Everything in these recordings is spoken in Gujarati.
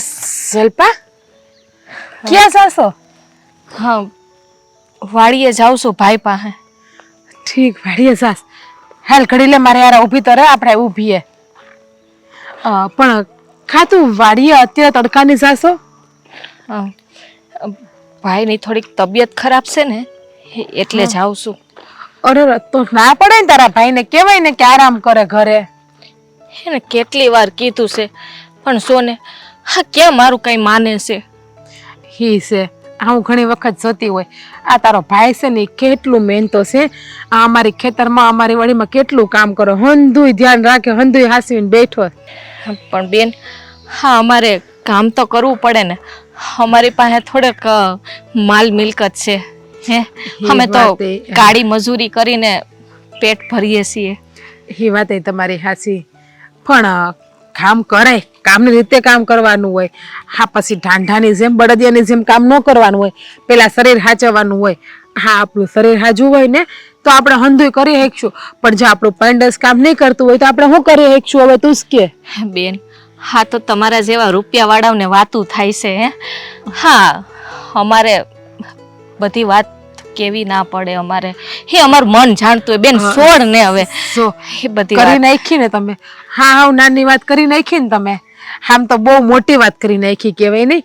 શિલ્પા ક્યાં જાશો? હા, વાડીએ જાઉં છું ભાઈ પાસે. ઠીક, વાડીએ જાસ. હાલ ઘડી લે, મારે યાર ઊભી તો રહે, આપણે ઊભીએ. પણ ખાતું વાડીએ અત્યારે તડકાની જાશો? હા, ભાઈની થોડીક તબિયત ખરાબ છે ને એટલે જાઉં છું. અરે તો ના પડે ને, તારા ભાઈને કહેવાય ને કે આરામ કરે ઘરે. એને કેટલી વાર કીધું છે પણ સોને હા ક્યાં મારું કઈ માને છે. હી છે હું ઘણી વખત જોતી હોય, આ તારો ભાઈ છે ને કેટલું મહેનતો છે. આ અમારી ખેતરમાં અમારી વાડીમાં કેટલું કામ કરો, હંધુય ધ્યાન રાખે, હંધુય હાસીને બેઠો. પણ બેન હા અમારે કામ તો કરવું પડે ને, અમારી પાસે થોડેક માલ મિલકત છે હે, અમે તો કાળી મજૂરી કરીને પેટ ભરીએ છીએ. એ વાત એ તમારી હાસી, પણ કામ કરે, કામની રીતે કામ કરવાનું હોય. હા પછી ઢાંઢાની જેમ બળદિયાની જેમ કામ ન કરવાનું હોય, પેલા શરીર હાચવવાનું હોય. હા આપણું શરીર હાજવું હોય ને તો આપણે હંધુય કરી શકશું, પણ જો આપણું પેન્ડસ કામ નહીં કરતું હોય તો આપણે શું કરી શકશું? હવે તું જ કે. બેન હા તો તમારા જેવા રૂપિયાવાળાઓને વાતું થાય છે હે. હા અમારે બધી વાત કેવી ના પડે, અમારે એ અમારું મન જાણતું હોય. બેન છોડ ને હવે એ બધી કરી નાખી ને તમે. હા હા નાની વાત કરી નાખી ને તમે. આમ તો બહુ મોટી વાત કરી નાખી કહેવાય નહીં.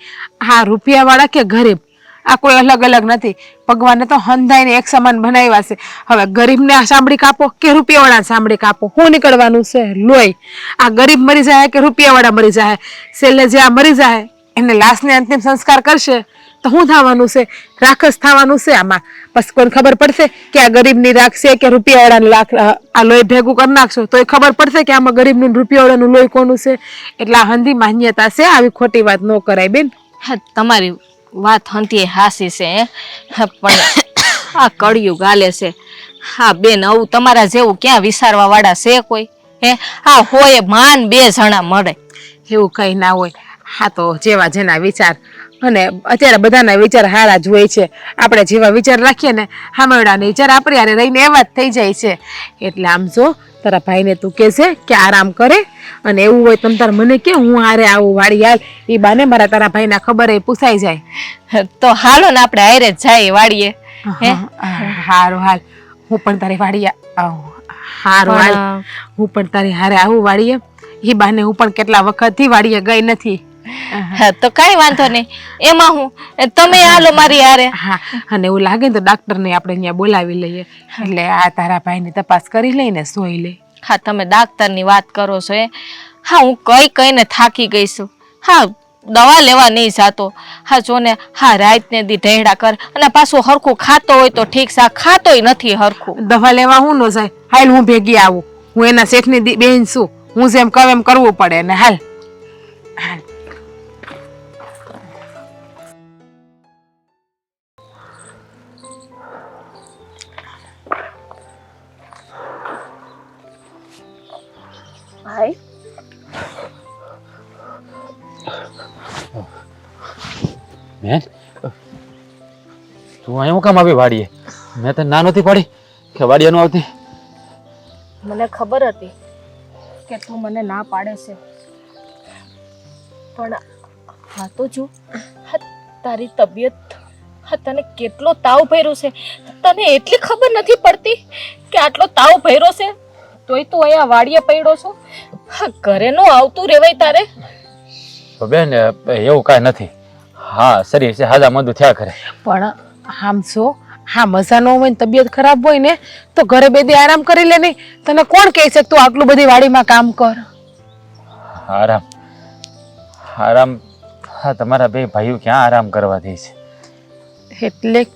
હા રૂપિયાવાળા કે ગરીબ આ કોઈ અલગ અલગ નથી. ભગવાને તો હંધાઈને એક સમાન બનાવ્યા છે. હવે ગરીબને સાંભળી કાપો કે રૂપિયાવાળા સાંભળી કાપો, શું નીકળવાનું છે? લોહી. આ ગરીબ મરી જાય કે રૂપિયાવાળા મરી જાય? છેલ્લે જે આ મરી જાય એને લાશને અંતિમ સંસ્કાર કરશે તો શું થવાનું છે? રાખસ થવાનું છે આમાં. બસ કોઈને ખબર પડશે કે આ ગરીબની રાખ છે કે રૂપિયાવાળાનું લાખ? આ લોહી ભેગું કરી નાખશો તો એ ખબર પડશે કે આમાં ગરીબનું રૂપિયાવાળાનું લોહી કોનું છે? એટલે આ હંધી માન્યતા છે, આવી ખોટી વાત ન કરાય બેન. હા તમારી વાત હંતી હાસી છે પણ આ કળિયુગ ગાલે છે. હા બેન આવું તમારા જેવું ક્યાં વિચારવા વાળા છે કોઈ હે? હા હોય માન બે જણા મળે એવું કઈ ના હોય. હા તો જેવા જેના વિચાર, અને અત્યારે બધાના વિચાર હારા જ હોય છે. આપણે જેવા વિચાર રાખીએ ને હામેડાના વિચાર આપણે હારે રહીને એવા જ થઈ જાય છે. એટલે આમ જો તારા ભાઈને તું કહેશે કે આરામ કરે, અને એવું હોય તમ તાર મને કે હું હારે આવું વાડી હાલ, એ બાને મારા તારા ભાઈના ખબર એ પૂછાઈ જાય. તો હાલો ને આપણે હારે જ જાય વાડીએ. હારું હાલ, હું પણ તારી વાડીએ હારું હાલ, હું પણ તારી હારે આવું વાડીએ. એ બાને હું પણ કેટલા વખતથી વાડીએ ગઈ નથી. તો કઈ વાંધો નહીં, એમાં હું તમે હાલો મારી હારે. હા અને એવું લાગે ને તો ડાક્ટરને આપણે અહીંયા બોલાવી લઈએ, એટલે આ તારા ભાઈની તપાસ કરી લઈને જોઈ લે. હા તમે ડાક્ટરની વાત કરો છો એ? હા હું કઈને થાકી ગઈ છું. હા દવા લેવા નહીં જાતો. હા જો ને હા રાતને દી ઢેડા કર અને પાછું હરખું ખાતો હોય તો ઠીક છે, ખાતોય નથી હરખું. દવા લેવા હું ન જાય? હાલ હું ભેગી આવું, હું એના શેઠની બેન છું, હું જેમ કહું એમ કરવું પડે ને. હાલ હાલ. ભાઈ બેન તું અહીંયા કામ આવી વાડીએ? મેં તને ના નથી પાડી કે વાડીએ ન આવતી? મને ખબર હતી કે તું મને ના પાડે છે, પણ હા તો જો તારી તબિયત, તને કેટલો તાવ ભર્યો છે તને એટલી ખબર નથી પડતી કે આટલો તાવ ભર્યો છે તોય તું અહીંયા વાડીએ પડ્યો છો? ઘરે નો આવતું રેવાય તારે? બેન એવું કાંઈ નથી. હા શરીર છે હાજા મંદુ થયા કરે. પણ આમ છો, હા મજા ન હોય ને તબિયત ખરાબ હોય ને તો ઘરે બે દી આરામ કરી લે. નહીં તને કોણ કહે છે તું આટલું બધી વાડીમાં કામ કર? આરામ આરામ? હા તમારા બે ભાઈઓ ક્યાં આરામ કરવા દે છે? એટલે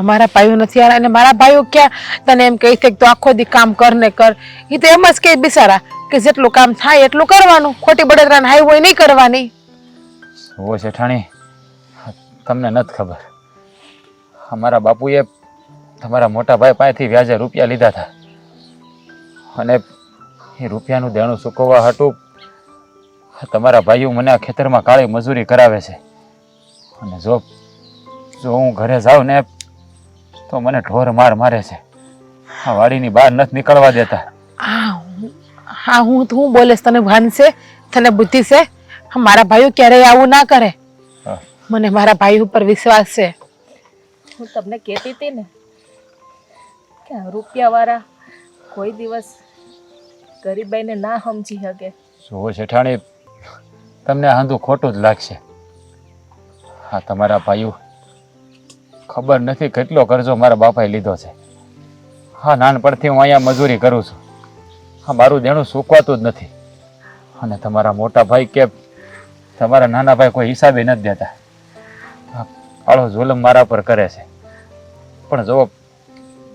અમારા ભાઈઓ નથી આરા, અને મારા ભાઈઓ ક્યાં તને એમ કહે છે કે તું આખો દી કામ કર ને કર? એ તો એમ જ કહે બિચારા કે જેટલું કામ થાય એટલું કરવાનું, ખોટી બળતરા હાઈ હોય નહીં કરવાની. ઓ શેઠાણી તમને નથી ખબર, અમારા બાપુએ તમારા મોટા ભાઈ પાસેથી વ્યાજે રૂપિયા લીધા હતા, અને એ રૂપિયાનું દેણું ચૂકવવા હતું તમારા ભાઈઓ મને આ ખેતરમાં કાળી મજૂરી કરાવે છે. અને જો હું ઘરે જાઉં ને તો મને ઢોર માર મારે છે. આ વાડીની બહાર નથી નીકળવા દેતા. હા હું બોલેશ તને ભાન છે? તને બુદ્ધિ છે? મારા ભાઈઓ ક્યારેય આવું ના કરે. હા. મને મારા ભાઈ ઉપર વિશ્વાસ છે. હું તમને કહેતી હતી ને કે આ રૂપિયાવાળા કોઈ દિવસ ગરીબાઈને ના સમજી શકે. જુઓ શેઠાણી, તમને આંધું ખોટું જ લાગશે. હા, તમારા ભાઈઓ ખબર નથી કેટલો કરજો મારા બાપાએ લીધો છે. હા, નાનપણથી હું અહીંયા મજૂરી કરું છું. હા, મારું દેણું સૂકવાતું જ નથી. અને તમારા મોટા ભાઈ કે તમારા નાના ભાઈ કોઈ હિસાબે નથી દેતા. હા, આળો જુલમ મારા પર કરે છે. પણ જો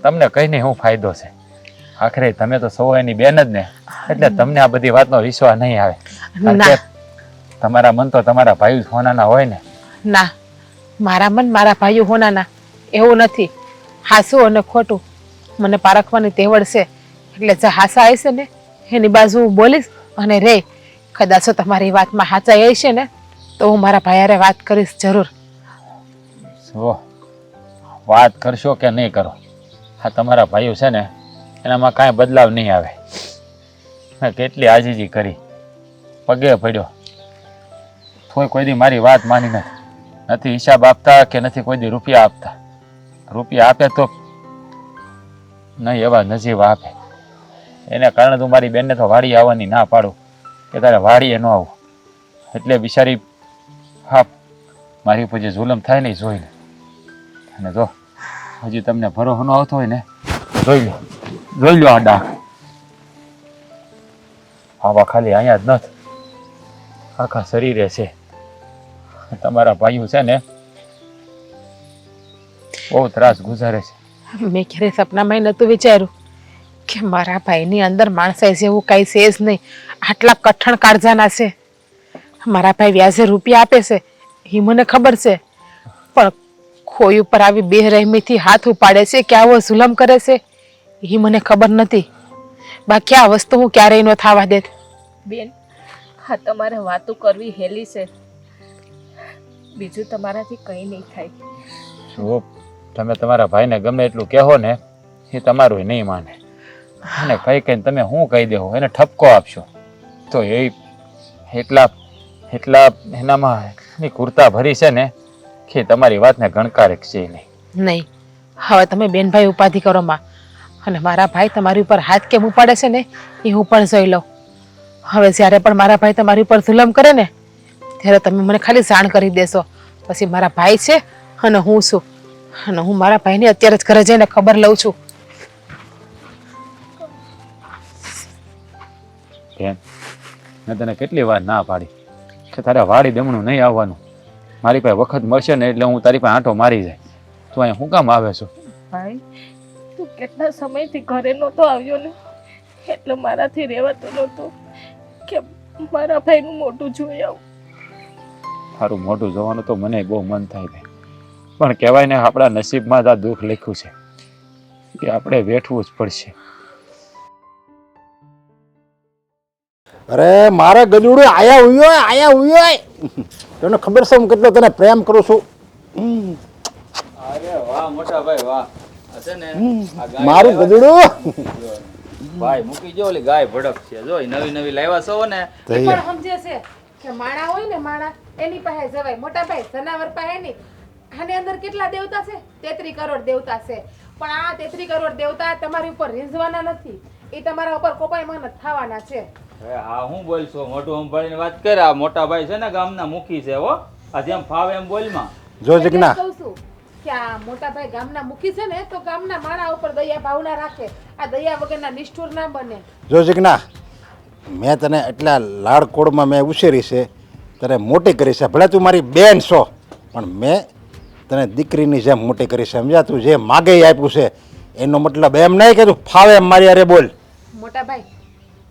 તમને કહીને શું ફાયદો છે? આખરે તમે તો સૌ એની બેન જ ને, એટલે તમને આ બધી વાતનો વિશ્વાસ નહીં આવે. કારણ કે તમારા મન તો તમારા ભાઈ હોનાના હોય ને. ના, મારા મન મારા ભાઈઓ હોનાના એવું નથી. હાસું અને ખોટું મને પારખવાની તેવડ છે. એટલે જે હાસા હશે ને એની બાજુ હું બોલીશ. અને રે કદાચ તમારી વાતમાં હાચા હશે ને તો હું મારા ભાઈ વાત કરીશ જરૂર. જો વાત કરશો કે નહીં કરો, હા તમારા ભાઈઓ છે ને એનામાં કાંઈ બદલાવ નહીં આવે. મેં કેટલી આજીજી કરી, પગે પડ્યો, તોય કોઈ દી મારી વાત માની નથી. નથી હિસાબ આપતા કે નથી કોઈ દી રૂપિયા આપતા. રૂપિયા આપે તો નહીં એવા નજીવા આપે. એને કારણે તું મારી બેનને તો વાડી આવવાની ના પાડું કે તારે વાડીએ ન આવું. એટલે બિચારી હા મારી ઉપર જે જુલમ થાય ને એ જોઈ લે. અને જો હજી તમને ભરોસો ન આવતો હોય ને જોઈ લો આ ડાઘ. આવા ખાલી અહીંયા જ નથી, આખા શરીરે છે. તમારા ભાઈઓ છે ને બહુ ત્રાસ ગુજારે છે. મેં ક્યારે સપનામાં નહોતું વિચાર્યું કે મારા ભાઈની અંદર માણસાઈ જેવું કાંઈ છે જ નહીં. આટલા કઠણ કાળજાના છે. મારા ભાઈ વ્યાજે રૂપિયા આપે છે એ મને ખબર છે, પણ કોઈ ઉપર આવી બેરહેમીથી હાથ ઉપાડે છે કે આવો જુલમ કરે છે એ મને ખબર નથી. બાકી આ વસ્તુ હું ક્યારેય ન થવા દેત. બેન, હા તમારે વાતો કરવી હેલી છે, બીજું તમારાથી કંઈ નહીં થાય. જો તમે તમારા ભાઈને ગમે એટલું કહો ને એ તમારું નહીં માને. અને કઈ કઈને તમે શું કહી દેવો, એને ઠપકો આપશો તો એ એટલા એનામાં એની કુર્તા ભરી છે ને કે તમારી વાતને ગણકારે છે નહીં. નહીં, હવે તમે બેન ભાઈ ઉપાધિ કરો માં. અને મારા ભાઈ તમારી ઉપર હાથ કેમ ઉપાડે છે ને એ હું પણ જોઈ લઉં. હવે જ્યારે પણ મારા ભાઈ તમારી ઉપર જુલમ કરે ને ત્યારે તમે મને ખાલી જાણ કરી દેશો. પછી મારા ભાઈ છે અને હું છું, અને હું મારા ભાઈને અત્યારે જ ઘરે જઈને ખબર લઉં છું. બેન, મેં તને કેટલી વાર ના પાડી કે તારે વાડી દેમણું નહીં આવવાનું. મારી પાસે વખત મળશે ને એટલે હું તારી પાસે આંટો મારી જાય. તું અહીંયા શું કામ આવે છો? ભાઈ, તું કેટલા સમયથી ઘરે નહોતો આવ્યો ને, એટલે મારાથી રહેવાતું નહોતું કે મારા ભાઈનું મોઢું જોઈ આવું. તારું મોઢું જોવાનું તો મને બહુ મન થાય છે, પણ કહેવાય ને આપણા નસીબમાં જ આ દુઃખ લખ્યું છે કે આપણે વેઠવું જ પડશે. અરે મારા ગજુડું આયા ઉયો તને ખબર છે હું કેટલો તને પ્રેમ કરું છું. અરે વાહ મોટા ભાઈ વાહ. મારું ગજુડું ભાઈ મૂકી જો ઓલી ગાય ભડક છે, જો નવી લાવ્યા છો ને. પણ સમજે છે કે માણા હોય ને માણા એની પાસે જવાય. મોટા ભાઈ જનાવર પાસે નહીં. આની અંદર કેટલા દેવતા છે? 33 કરોડ દેવતા છે. પણ આ 33 કરોડ દેવતા તમારી ઉપર રીઝવાના નથી. એ તમારા ઉપર કોપાયમાન જ થવાના છે. હા હું બોલશો મોઢું સંભાળીને વાત કરે. આ મોટા ભાઈ છે ને ગામના મુખી છે હો. આ જેમ ફાવે એમ બોલમાં. જો જગના કહું છું કે આ મોટા ભાઈ ગામના મુખી છે ને તો ગામના માણા ઉપર દયા ભાવના રાખે. આ દયા વગરના નિષ્ઠુર ના બને. જો જગના મેં તને એટલા લાડકોડમાં મેં ઉછેરી છે, તને મોટી કરી છે. ભલે તું મારી બેન છો, પણ મેં તને દીકરીની જેમ મોટી કરી છે. સમજ્યા? તું જે માગે એ આપ્યું છે એનો મતલબ એમ નહીં કે તું ફાવે એમ મારી અરે બોલ. મોટા ભાઈ,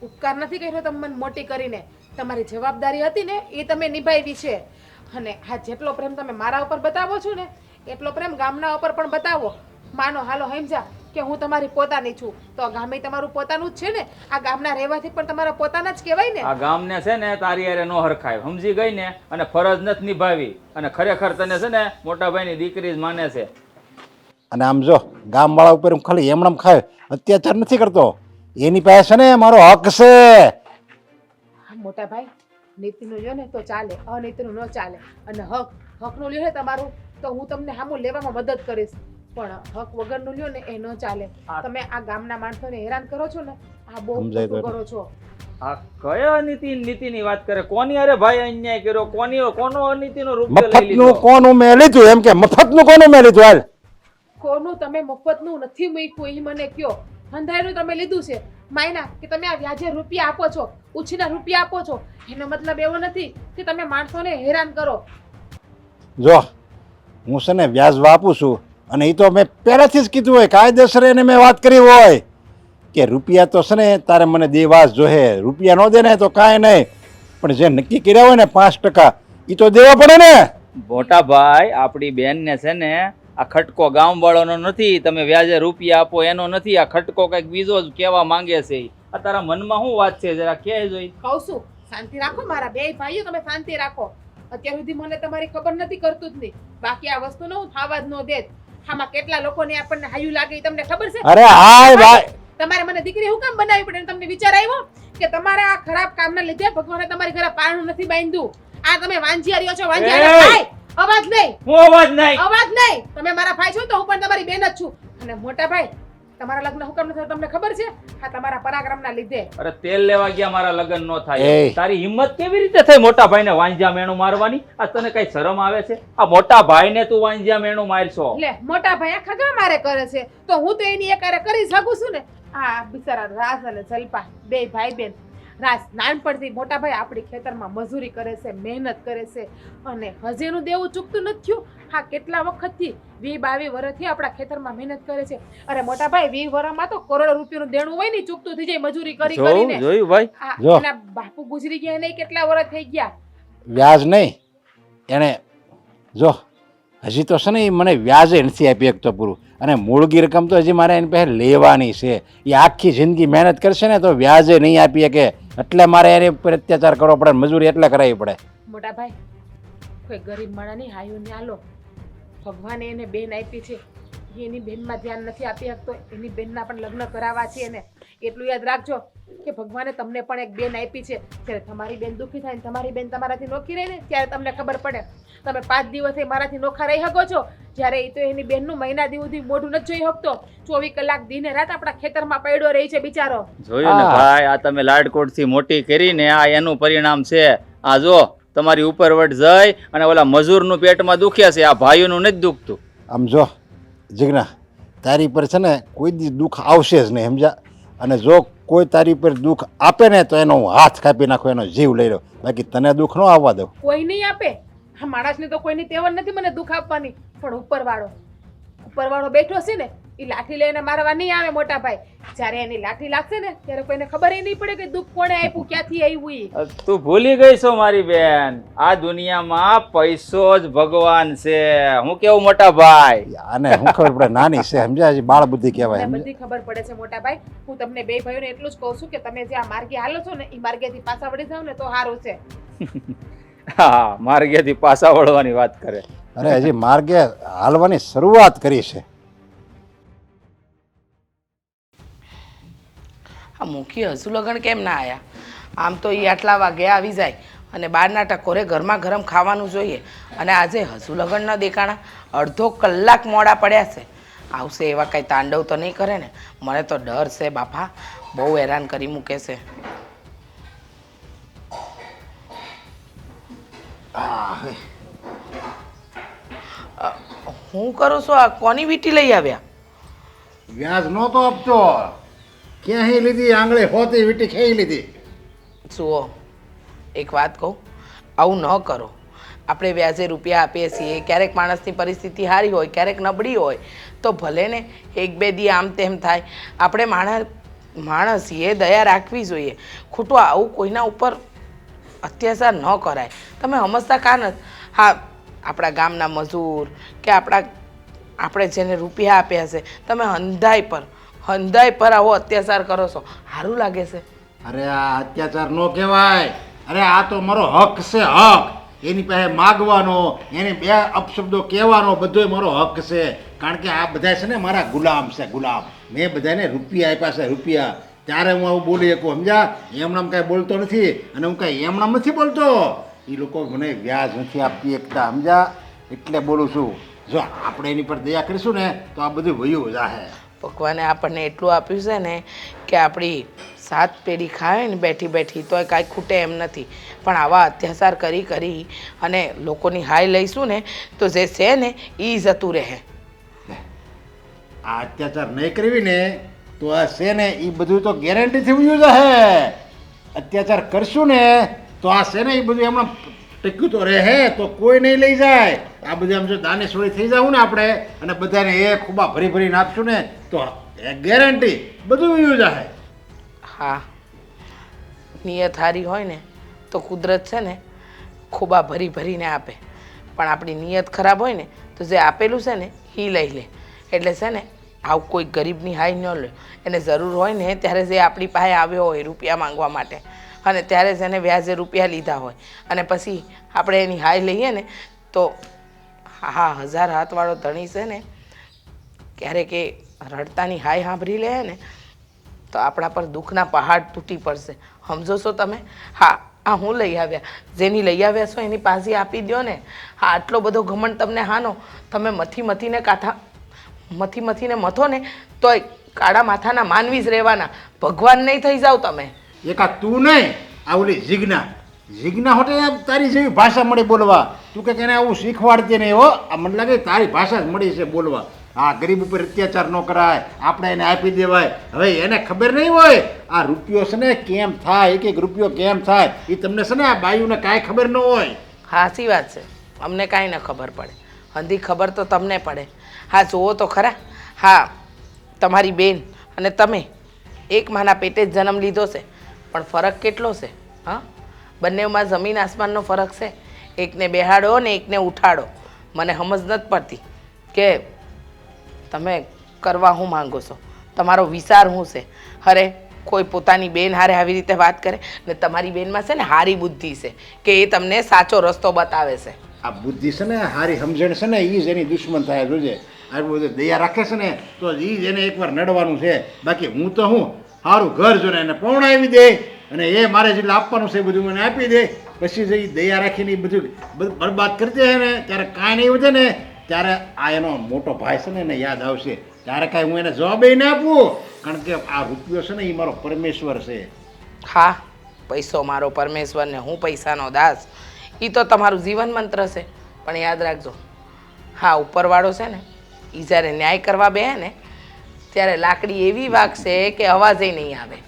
ઉપકાર નથી કર્યો તમે મને મોટી કરીને. તમારી જવાબદારી હતી ને એ તમે નિભાવી છે. અને આ જેટલો પ્રેમ તમે મારા ઉપર બતાવો છો ને એટલો પ્રેમ ગામના ઉપર પણ બતાવો. માનો હાલો સમજા કે હું તમારી પોતાની છું તો આ ગામે તમારું પોતાનું જ છે ને. આ ગામના રહેવાથી પણ તમારા પોતાના જ કહેવાય ને. આ ગામને છે ને તારી હારે નો હરખાય, સમજી ગઈ ને. અને ફરજ નથી નિભાવી. અને ખરેખર તને છે ને મોટા ભાઈની દીકરી જ માને છે. અને આમ જો ગામવાળા ઉપર હું ખાલી એમણમ ખાય અત્યાચાર નથી કરતો. એની પાસે છે ને મારો હક છે. મોટા ભાઈ, નીતિનું લ્યો ને તો ચાલે, અનીતિનું ન ચાલે. અને હકનું લ્યો ને તમારું તો હું તમને સામું લેવામાં મદદ કરીશ, પણ હક વગરનું લ્યો ને એ ન ચાલે. તમે આ ગામના માણસોને હેરાન કરો છો ને, આ બહુ સમજાય તો ખોટું કરો છો. આ કયા નીતિની વાત કરે? કોની અરે ભાઈ અન્યાય કર્યો? કોનો અનીતિનો રૂપિયો લઈ મફતનું લીધો? કોનું મેં લીધું એમ કે મફતનું કોનું મેં લીધું હાલ કોનું તમે મફતનું નથી મૂક્યું એ મને કયો. હંધાઈનું તમે લીધું છે માયના, કે તમે આ વ્યાજે રૂપિયા આપો છો, ઉછીના રૂપિયા આપો છો, એનો મતલબ એવો નથી કે તમે માણસોને હેરાન કરો. જો હું છે ને વ્યાજ આપું છું, અને એ તો મેં પહેલાંથી જ કીધું હોય, કાયદેસર એને મેં વાત કરી હોય કે રૂપિયા તો છે ને તારે મને દેવા જ જોહે. રૂપિયા ન દે ને તો કાંઈ નહીં, પણ જે નક્કી કર્યા હોય ને 5% એ તો દેવા પડે ને. મોટા ભાઈ, આપણી બેન ને છે ને આ ખટકો ગામ વાળાનો નથી, તમે વ્યાજે રૂપિયા આપો એનો નથી. આ ખટકો કઈક બીજો જ કહેવા માંગે છે. આ તારા મનમાં શું વાત છે જરા કહે જોઈ. કહું છું શાંતિ રાખો મારા બે ભાઈઓ, તમે શાંતિ રાખો. અત્યાર સુધી મને તમારી ખબર નથી કરતું જ નહીં, બાકી આ વસ્તુનો હું થવા જ ન દેત. આમાં કેટલા લોકોને આપણને હાયું લાગે એ તમને ખબર છે? અરે હાય ભાઈ, તમારે મને દીકરી શું કામ બનાવી પડે? તમને વિચાર આવ્યો કે તમારા આ ખરાબ કામના લીધે ભગવાને તમારી ઘરે પારણું નથી બાંધ્યું? આ તમે વાંજિયા રહ્યો છો, વાંજિયા. ભાઈ અવાજ નહીં, હું અવાજ નહીં. અવાજ નહીં. તમે મારા ભાઈ છો તો હું પણ તમારી બેન જ છું. અને મોટા ભાઈ, તમારા લગ્ન હું કામ નથી તમને ખબર છે? આ તમારા પરાક્રમના લીધે. અરે તેલ લેવા ગયા મારા લગ્ન નો થાય. એ. તારી હિંમત કેવી રીતે થઈ મોટા ભાઈને વાંજ્યા મેણું મારવાની? આ તને કઈ શરમ આવે છે? આ મોટા ભાઈને તું વાંજ્યા મેણું મારશો? લે મોટા ભાઈ આખા ગામ મારે કરે છે તો હું તો એની એકારે કરી શકું છું ને. આ બિચારા રાસ અને જલપા બે ભાઈ બેન. રાસ નાનપણથી મોટા ભાઈ આપણી ખેતરમાં મજૂરી કરે છે, મહેનત કરે છે, અને હજી એનું દેવું ચૂકતું નથી થયું. હા, કેટલા વખતથી 20-22 વર્ષથી આપણા ખેતરમાં મહેનત કરે છે. અરે મોટા ભાઈ 20 વર્ષમાં તો કરોડો રૂપિયાનું દેણું હોય ને, ચૂકતું થઈ જાય મજૂરી કરી કરીને. જોયું ભાઈ? આ જો. એના બાપુ ગુજરી ગયા નહીં, કેટલા વર્ષ થઈ ગયા. વ્યાજ નહીં એને જો હજી તો છે ને એ મને વ્યાજે નથી આપી શકતો પૂરું, અને મૂળગી રકમ તો હજી મારે એની પાસે લેવાની છે. એ આખી જિંદગી મહેનત કરશે ને તો વ્યાજે નહીં આપી શકે, એટલે મારે એની ઉપર અત્યાચાર કરવો પડે, મજૂરી એટલે કરાવવી પડે. મોટા ભાઈ, કોઈ ગરીબ માણસની હાયું ને આલો. ભગવાને એને બેન આપી છે, એની બેનમાં ધ્યાન નથી આપી શકતો, એની બેનના પણ લગ્ન કરાવવા છે એને. એટલું યાદ રાખજો કે ભગવાને તમને પણ એક બેન આપી છે. જ્યારે તમારી બેન દુઃખી થાય ને તમારી બેન તમારાથી નોખી રહે ને ત્યારે તમને ખબર પડે. તમે 5 દિવસે મારાથી નોખા રહી શકો છો, જ્યારે એ તો એની બેનનું મહિના દિવસથી મોઢું નથી જોઈ શકતો. 24 કલાક દિને રાત આપણા ખેતરમાં પડ્યો રહી છે બિચારો. જોયું ને ભાઈ, આ તમે લાડકોટ થી મોટી કરીને આ એનું પરિણામ છે. આ જો તમારી ઉપરવટ જઈ અને ઓલા મજૂરનું પેટમાં દુખ્યા છે, આ ભાઈઓનું નથી દુખતું. આમ જો જીજ્ઞા, તારી પર છે ને કોઈ દી દુઃખ આવશે જ નહીં, સમજા? અને જો કોઈ તારી પર દુઃખ આપે ને તો એનો હું હાથ કાપી નાખો, એનો જીવ લઈ લો, બાકી તને દુઃખ ન આવવા દઉં. કોઈ નહીં આપે. આ માણસને તો કોઈની તેવડ નથી મને દુઃખ આપવાની, પણ ઉપરવાળો બેઠો છે ને એ લાઠી લઈને મારવા નહીં આવે મોટા ભાઈ. જ્યારે એની લાઠી લાગશે ને ત્યારે કોઈને ખબર નહીં પડે કે દુઃખ કોણે આપ્યું, ક્યાંથી આવ્યું. તું ભૂલી ગઈ છો મારી બેન, આ દુનિયામાં પૈસો જ ભગવાન છે. હું કેવું મોટા ભાઈ? આને શું ખબર પડે, નાની છે સમજ્યા, હજી બાળ બુદ્ધિ કહેવાય. મને બધી ખબર પડે છે મોટા ભાઈ. હું તમને બે ભાઈઓને એટલું જ કહું છું કે તમે જે આ માર્ગે હાલો છો ને એ માર્ગેથી પાછા વળી જાવ ને તો સારું છે. હા, માર્ગેથી પાછા વળવાની વાત કરે. અરે હજી માર્ગે હાલવાની શરૂઆત કરી છે. આ મૂકી હજુ લગન કેમ ના આવ્યા? આમ તો એ આટલા વાગે આવી જાય અને બારના ટકોરે ગરમા ગરમ ખાવાનું જોઈએ, અને આજે હજુ લગન ન દેખાણા. અડધો કલાક મોડા પડ્યા છે. આવશે એવા કંઈ તાંડવ તો નહીં કરે ને? મને તો ડર છે બાપા, બહુ હેરાન કરી મૂકે છે. હું કરું છું? આ કોની વીટી લઈ આવ્યા? વ્યાજ નહોતો આપતો, ક્યાંય લીધી, આંગળે હોતી વીટી ખેઈ લીધી. જુઓ, એક વાત કહું, આવું ન કરો. આપણે વ્યાજે રૂપિયા આપીએ છીએ, ક્યારેક માણસની પરિસ્થિતિ સારી હોય, ક્યારેક નબળી હોય, તો ભલે ને 1-2 દી આમ તેમ થાય. આપણે માણસ એ દયા રાખવી જોઈએ. ખોટું આવું કોઈના ઉપર અત્યાચાર ન કરાય. તમે સમજતા કાં નથી? હા, આપણા ગામના મજૂર કે આપણે જેને રૂપિયા આપ્યા છે, તમે હંધાઈ પર આવો અત્યાચાર કરો છો, સારું લાગે છે? અરે આ અત્યાચાર નો કહેવાય. અરે આ તો મારો હક છે, હક. એની પાસે માગવાનો, એને 2 અપશબ્દો કહેવાનો, બધોય મારો હક છે. કારણ કે આ બધા છે ને મારા ગુલામ છે, ગુલામ. મેં બધાને રૂપિયા આપ્યા છે, રૂપિયા. ત્યારે હું આવું બોલી શકું, સમજ્યા? એમનામ કાંઈ બોલતો નથી, અને હું કાંઈ એમનામ નથી બોલતો. એ લોકો મને વ્યાજ નથી આપતી એકતા, સમજ્યા? એટલે બોલું છું. જો આપણે એની પર દયા કરીશું ને તો આ બધું વયું જાહે. ભગવાને આપણને એટલું આપ્યું છે ને કે આપણી 7 પેઢી ખાય ને બેઠી બેઠી તોય કાંઈ ખૂટે એમ નથી. પણ આવા અત્યાચાર કરી કરી અને લોકોની હાય લઈશું ને તો જે છે ને એ જતું રહે. આ અત્યાચાર નહીં કરવી ને તો આ છે ને એ બધું તો ગેરંટીથી વયું જાહે. અત્યાચાર કરશું ને તો આ છે ને એ બધું એમણે ટક્યું તો રહે, તો કોઈ નહીં લઈ જાય. આ બધું આમ જો દાને સોળી થઈ જાવ ને આપણે અને બધાને એ ખૂબા ભરી ભરીને આપશું ને તો એ ગેરંટી બધું વયું જાહે. હા, નિયત હારી હોય ને તો કુદરત છે ને ખૂબા ભરી ભરીને આપે, પણ આપણી નિયત ખરાબ હોય ને તો જે આપેલું છે ને એ લઈ લે. એટલે છે ને આવું કોઈ ગરીબની હાય ન લે. એને જરૂર હોય ને ત્યારે જે આપણી પાસે આવ્યો હોય રૂપિયા માંગવા માટે અને ત્યારે જ એને વ્યાજે રૂપિયા લીધા હોય અને પછી આપણે એની હાય લઈએ ને તો હા 1000 હાથવાળો ધણી છે ને ક્યારેક એ રડતાની હાય સાંભળી લે ને તો આપણા પર દુઃખના પહાડ તૂટી પડશે. સમજો છો તમે? હા, આ હું લઈ આવ્યા, જેની લઈ આવ્યા છો એની પાસે આપી દો ને. હા, આટલો બધો ઘમંડ તમને હાનો, તમે મથીને મથો ને તોય કાળા માથાના માનવી જ રહેવાના, ભગવાન નહીં થઈ જાવ તમે. એકા તું નહીં, આ ઓલી જીજ્ઞા હોટે તારી જેવી ભાષા મળી બોલવા. તું કે એને આવું શીખવાડતી નહીં હો. આ મને લાગે તારી ભાષા જ મળી છે બોલવા. આ ગરીબ ઉપર અત્યાચાર ન કરાય, આપણે એને આપી દેવાય. હવે એને ખબર નહીં હોય આ રૂપિયો છે ને કેમ થાય, એક રૂપિયો કેમ થાય એ તમને છે ને આ બાયુને કાંઈ ખબર ન હોય. સાચી વાત છે, અમને કાંઈ ન ખબર પડે, હંધી ખબર તો તમને પડે. હા, જુઓ તો ખરા. હા, તમારી બેન અને તમે એક માના પેટે જ જન્મ લીધો છે, પણ ફરક કેટલો છે? હા, બંનેમાં જમીન આસમાનનો ફરક છે. એકને બેહાડો ને એકને ઉઠાડો. મને સમજ નથી પડતી કે તમે કરવા શું માંગો છો, તમારો વિચાર શું છે? અરે કોઈ પોતાની બેન હારે આવી રીતે વાત કરે ને તમારી બેનમાં છે ને હારી બુદ્ધિ છે કે એ તમને સાચો રસ્તો બતાવે છે. આ બુદ્ધિ છે ને હારી સમજણ છે ને એ જ એની દુશ્મન થાય. જોજે આ બધું દયા રાખે છે ને તો એ જ એને એકવાર નડવાનું છે. બાકી હું તો હું સારું ઘર જોને એને પૌણાવી દે અને એ મારે જેટલું આપવાનું છે બધું મને આપી દે. પછી જે દયા રાખીને એ બધું બરબાદ કરી દે ને ત્યારે કાંઈ નહીં વધે ને ત્યારે આ એનો મોટો ભાઈ છે ને એને યાદ આવશે. ત્યારે કાંઈ હું એને જવાબ ના આપું, કારણ કે આ રૂપિયો છે ને એ મારો પરમેશ્વર છે. હા, પૈસો મારો પરમેશ્વર ને હું પૈસાનો દાસ, એ તો તમારું જીવન મંત્ર છે. પણ યાદ રાખજો, હા, ઉપરવાળો છે ને એ જ્યારે ન્યાય કરવા બે ને ત્યારે લાકડી એવી વાગશે કે અવાજે નહીં આવે.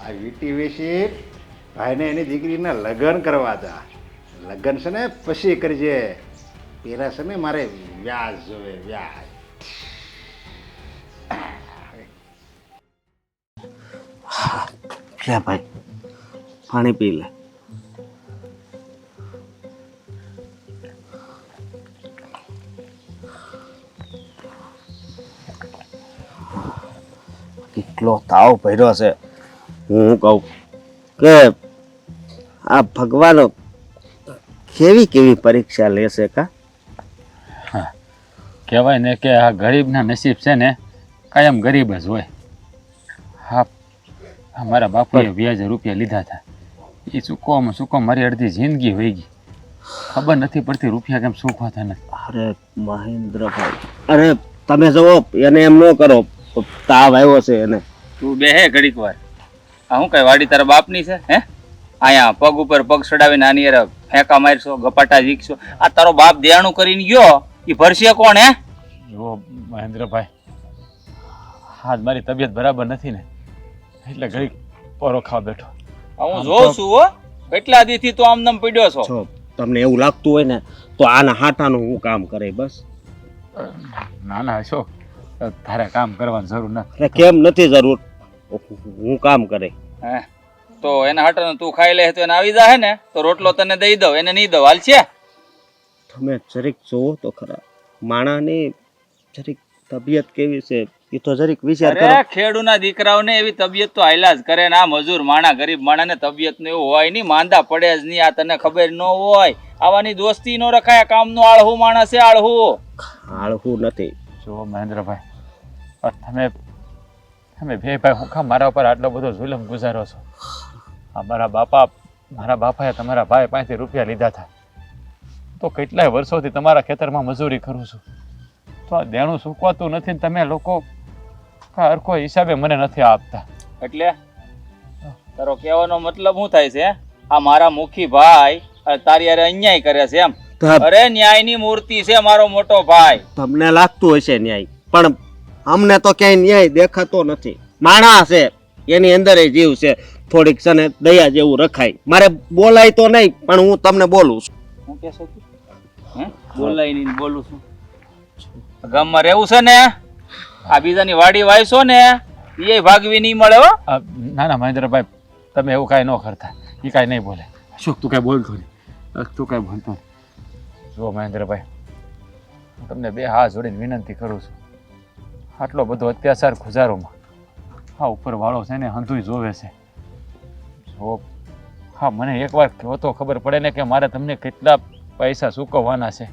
આ વીટી વિશે ભાઈને એની દીકરીના લગ્ન કરવા હતા. લગ્ન છે ને પછી કરજે, પેલા છે ને મારે વ્યાજ જોવે, વ્યાજ. લે ભાઈ, પાણી પી લે. કેટલો તાવ ભર્યો છે. હું કહું કે આ ભગવાન કેવી કેવી પરીક્ષા લેશે કા? કહેવાય ને કે આ ગરીબના નસીબ છે ને કાયમ ગરીબ જ હોય. હા, મારા બાપુએ વ્યાજે રૂપિયા લીધા હતા, એ ચૂકવામાં મારી અડધી જિંદગી વહી ગઈ. ખબર નથી પડતી રૂપિયા કેમ ચૂકવાતા નથી. અરે મહેન્દ્રભાઈ, અરે તમે જુઓ એને એમ ન કરો, તાવ આવ્યો છે એને. તું બેહે ઘડીક વાર. આ શું કઈ વાડી તારા બાપની છે? હે, અહીંયા પગ ઉપર પગ ચડાવીને આની યાર ફેંકા મારશો, ગપાટા ઝીકશો. આ તારો બાપ દેણું કરીને ગયો, એ ભરશે કોણ? હે, જુઓ મહેન્દ્રભાઈ, હા મારી તબિયત બરાબર નથી ને એટલે ઘડીક પોરો ખાવા બેઠો. હું જોઉં છું હો, કેટલા દીથી તો આમ નામ પડ્યો છો. જો તમને એવું લાગતું હોય ને તો આના હાટાનું હું કામ કરે બસ. ના ના અશોક, તારે કામ કરવાની જરૂર નથી. અરે કેમ નથી જરૂર, હું કામ કરે. હે, તો એના હાટને તું ખાઈ લે તો એને આવી જાય ને તો રોટલો તને દઈ દઉં, એને નહીં દઉં, હાલ છે? તમે જરીક જોવો તો ખરા માણાની જરીક તબિયત કેવી છે એ તો જરીક વિચાર કરો. અરે ખેડૂના દીકરાઓને એવી તબિયત તો હાલ્યા જ કરે ને. આ મજૂર માણા ગરીબ માણાને તબિયત ને એવું હોય નહીં, માંદા પડે જ નહીં. આ તને ખબર ન હોય, આવાની દોસ્તી નો રખાય. કામનો આળહુ માણસ છે, આળહુ. આળહું નથી. જુઓ મહેન્દ્રભાઈ, તમે તમે બે ભાઈ હું કામ મારા ઉપર આટલો બધો જુલમ ગુજારો છો? મારા બાપાએ તમારા ભાઈ પાસેથી રૂપિયા લીધા હતા, તો કેટલાય વર્ષોથી તમારા ખેતરમાં મજૂરી કરું છું, તો આ દેણું ચૂકવાતું નથી ને તમે લોકો હરખો હિસાબે મને નથી આપતા. એટલે તારો કહેવાનો મતલબ શું થાય છે? આ મારા મુખી ભાઈ તારી હારે અન્યાય કરે છે એમ? અરે ન્યાયની મૂર્તિ છે મારો મોટો ભાઈ. તમને લાગતું હશે ન્યાય, પણ અમને તો ક્યાંય ન્યાય દેખાતો નથી. માણસ છે, એની અંદર જીવ છે, થોડીક છે ને દયા જેવું રખાય. મારે બોલાય તો નહીં, પણ હું તમને બોલું છું. હું કહેશો તું? હે બોલાય નહીં બોલું છું? ગામમાં રહેવું છે ને, આ બીજાની વાડી વાયસો ને એ ભાગવી નહીં મળે હો. ના ના મહેન્દ્રભાઈ, તમે એવું કાંઈ ન કરતા. એ કાંઈ નહીં બોલે. શું તું કાંઈ બોલતો નહીં, તું કાંઈ બોલતો નહીં. જુઓ મહેન્દ્રભાઈ, હું તમને બે હાથ જોડીને વિનંતી કરું છું, આટલો બધો અત્યાચાર ગુજારોમાં હા ઉપરવાળો છે ને હંધુય જોવે છે. જો હા મને એકવાર કહો તો ખબર પડે ને કે મારે તમને કેટલા પૈસા ચૂકવવાના છે.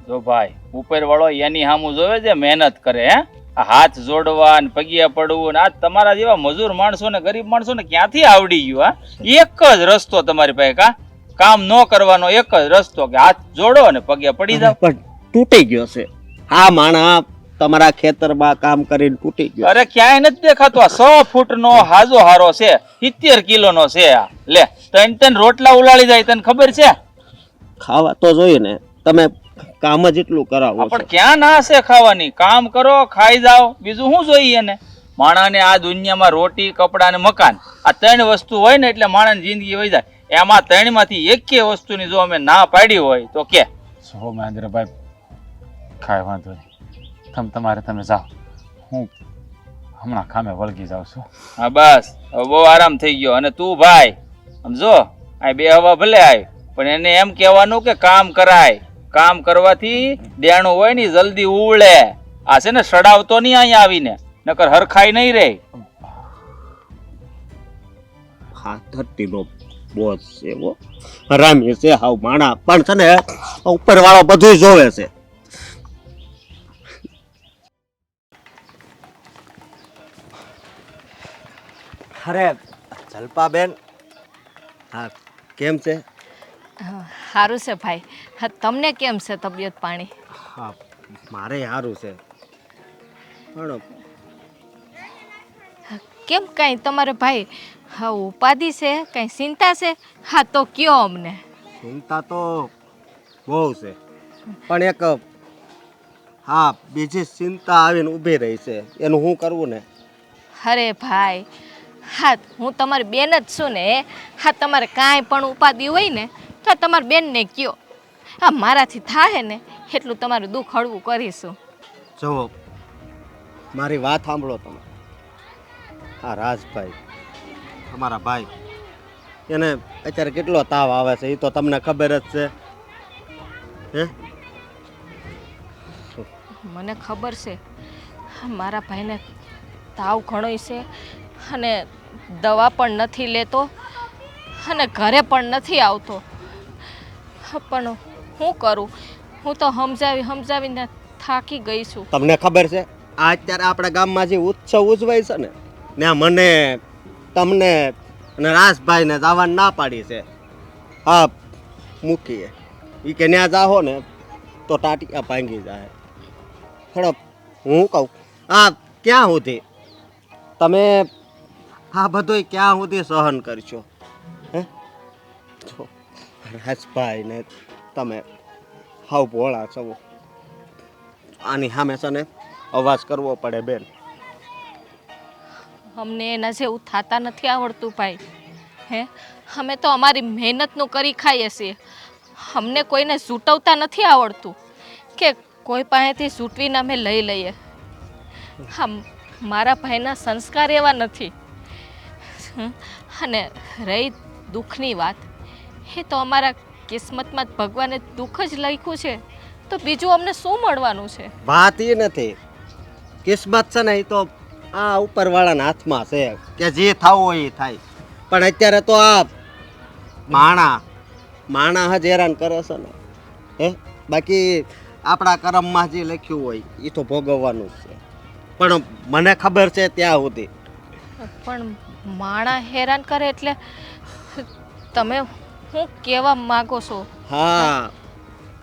જો ભાઈ ઉપરવાળો એની સામું જોવે છે, મહેનત કરે. હે આ હાથ જોડવા ને પગિયા પડવું ને આ તમારા જેવા મજૂર માણસો ને ગરીબ માણસો ને ક્યાંથી આવડી ગયું? હા એક જ રસ્તો તમારી પાસે, કામ ન કરવાનો એક જ રસ્તો કે હાથ જોડો અને પગે પડી જાવ. પણ તૂટી ગયો છે આ માણા, તમારા ખેતરમાં કામ કરીને તૂટી ગયો. અરે ક્યાંય નથી દેખાતો. આ 100 ફૂટનો હાજો હારો છે, 70 કિલોનો છે. આ લે ત્રણ રોટલા ઉલાળી જાય, તને ખબર છે? ખાવા તો જોઈએ ને, તમે કામ જ એટલું કરાવો પણ છો. ક્યાં ના છે ખાવાની? કામ કરો, ખાઈ જાઓ, બીજું શું જોઈએ ને? માણસને આ દુનિયામાં રોટી, કપડા ને મકાન, આ 3 વસ્તુ હોય ને એટલે માણસની જિંદગી વહી જાય. એમાં 3 માંથી એકેય વસ્તુની જો અમે ના પાડી હોય તો કે જો મહેન્દ્રભાઈ કાંઈ વાંધો નહીં, તમે જાઓ, હું હમણાં કામે વળગી જાઉં છું. હા બસ હવે બહુ આરામ થઈ ગયો. અને તું ભાઈ સમજો, આ બે હવા ભલે આવી પણ એને એમ કહેવાનું કે કામ કરાય. કામ કરવાથી દેણું હોય ને જલ્દી ઉવળે. આ છે ને સડાવતો નહીં અહીંયા આવીને, નકર હરખાઈ નહીં રે. હા ધરતીનો બોસ છે એવો હરામી છે હાવ માણા, પણ છે ને ઉપરવાળો બધું જોવે છે. અરે જલ્પાબેન, હા કેમ છે? સારું છે ભાઈ. હા તમને કેમ છે તબિયત પાણી? હા મારે સારું છે, પણ કેમ કાંઈ તમારે ભાઈ હા ઉપાધિ છે, કાંઈ ચિંતા છે? હા તો કયો અમને. ચિંતા તો બહુ છે, પણ એક હા બીજી ચિંતા આવીને ઊભી રહી છે, એનું શું કરવું ને? અરે ભાઈ હા હું તમારી બેન જ છું ને. હા તમારે કાંઈ પણ ઉપાધિ હોય ને તો તમારી બેનને કયો. હા મારાથી થાય ને એટલું તમારું દુઃખ હળવું કરીશું. જુઓ મારી વાત સાંભળો તમે. હા રાજભાઈ અમારા ભાઈ, એને અત્યારે કેટલો તાવ આવે છે એ તો તમને ખબર જ છે. હે મને ખબર છે મારા ભાઈને તાવ ઘણોય છે અને દવા પણ નથી લેતો અને ઘરે પણ નથી આવતો. પણ શું કરું, હું તો સમજાવીને થાકી ગઈ છું. તમને ખબર છે આ અત્યારે આપણા ગામમાં જે ઉત્સવ ઉજવાય છે ને ત્યાં મને તમને અને રાજભાઈને જવાની ના પાડી છે. હા મૂકીએ એ કે ત્યાં જાઓ ને તો ટાટિયા ભાંગી જાય. થોડો હું કહું આ ક્યાં સુધી તમે આ બધું ક્યાં સુધી સહન કરશો? હે જો રાજભાઈ ને તમે હાવ ભોળા છો, આની સામે છે ને અવાજ કરવો પડે બેન. અમને એના જેવું થતા નથી આવડતું ભાઈ. હે અમે તો અમારી મહેનતનું કરી ખાઈએ છીએ. અમને કોઈને સૂટવતા નથી આવડતું કે કોઈ પાસેથી સૂટવીને અમે લઈ લઈએ. હા મારા ભાઈના સંસ્કાર એવા નથી. અને રહી દુઃખની વાત, એ તો અમારા કિસ્મતમાં ભગવાને દુઃખ જ લખ્યું છે, તો બીજું અમને શું મળવાનું છે? વાત એ નથી, કિસ્મત છે ને એ તો આ ઉપરવાળાના હાથમાં છે કે જે થવું હોય એ થાય. પણ અત્યારે તો આ માણા જ હેરાન કરે છે ને. હે બાકી આપણા કર્મમાં જે લખ્યું હોય એ તો ભોગવવાનું જ છે. પણ મને ખબર છે ત્યાં સુધી પણ માણા હેરાન કરે એટલે તમે શું કહેવા માંગો છો? હા,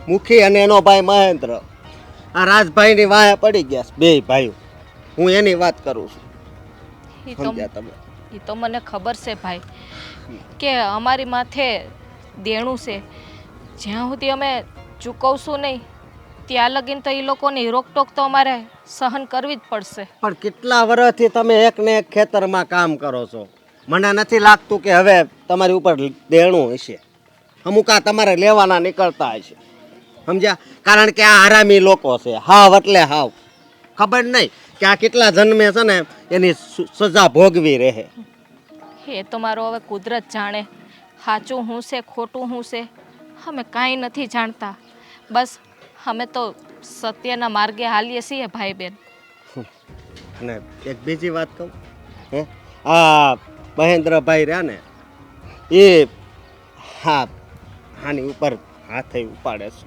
મુખી અને એનો ભાઈ મહેન્દ્ર આ રાજભાઈની વાહે પડી ગયા છે, બે ભાઈઓ. હું એની વાત કરું છું. એ તો સમજ્યા તમે? એ તો મને ખબર છે ભાઈ કે અમારી માથે દેણું છે. જ્યાં સુધી અમે ચૂકવશું નહીં ત્યાં લગીન તો એ લોકોની રોકટોક તો અમારે સહન કરવી જ પડશે. પણ કેટલા વર્ષથી તમે એક ને એક ખેતરમાં કામ કરો છો, મને નથી લાગતું કે હવે તમારી ઉપર દેણું હશે. અમુક આ તમારે લેવાના નીકળતા હશે, સમજ્યા? કારણ કે આ હરામી લોકો છે, હાવ એટલે હાવ. ખબર નહીં કે આ કેટલા જન્મે છે ને એની સજા ભોગવી રહે. એ તો મારો હવે કુદરત જાણે સાચું શું છે ખોટું શું છે અમે કાંઈ નથી જાણતા. બસ અમે તો સત્યના માર્ગે હાલીએ છીએ ભાઈ બેન. ને એક બીજી વાત કહું, હે, આ મહેન્દ્રભાઈ રહ્યા ને એ હા આની ઉપર હાથે ઉપાડે છે,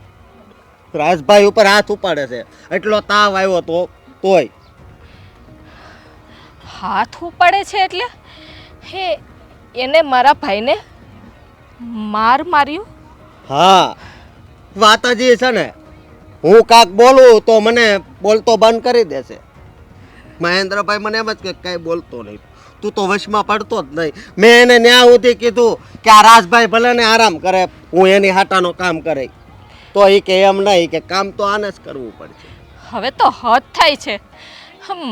રાજભાઈ ઉપર હાથ ઉપાડે છે. એટલો તાવ આવ્યો તો તોય હાથ ઉપાડે છે એટલે હે એને મારા ભાઈને માર્યું? હા, વાત જ એ છે ને, હું કાક બોલું તો મને બોલતો બંધ કરી દેશે. મહેન્દ્રભાઈ મને એમ જ કે કાંઈ બોલતો નહીં, તું તો વશમાં પડતો જ નહીં. મેં એને ન્યા સુધી કીધું કે આ રાજભાઈ ભલે ને આરામ કરે, હું એની હાટાનો કામ કરે, તો એ કે એમ નહીં, કે કામ તો આને જ કરવું પડશે. હવે તો હદ થાય છે.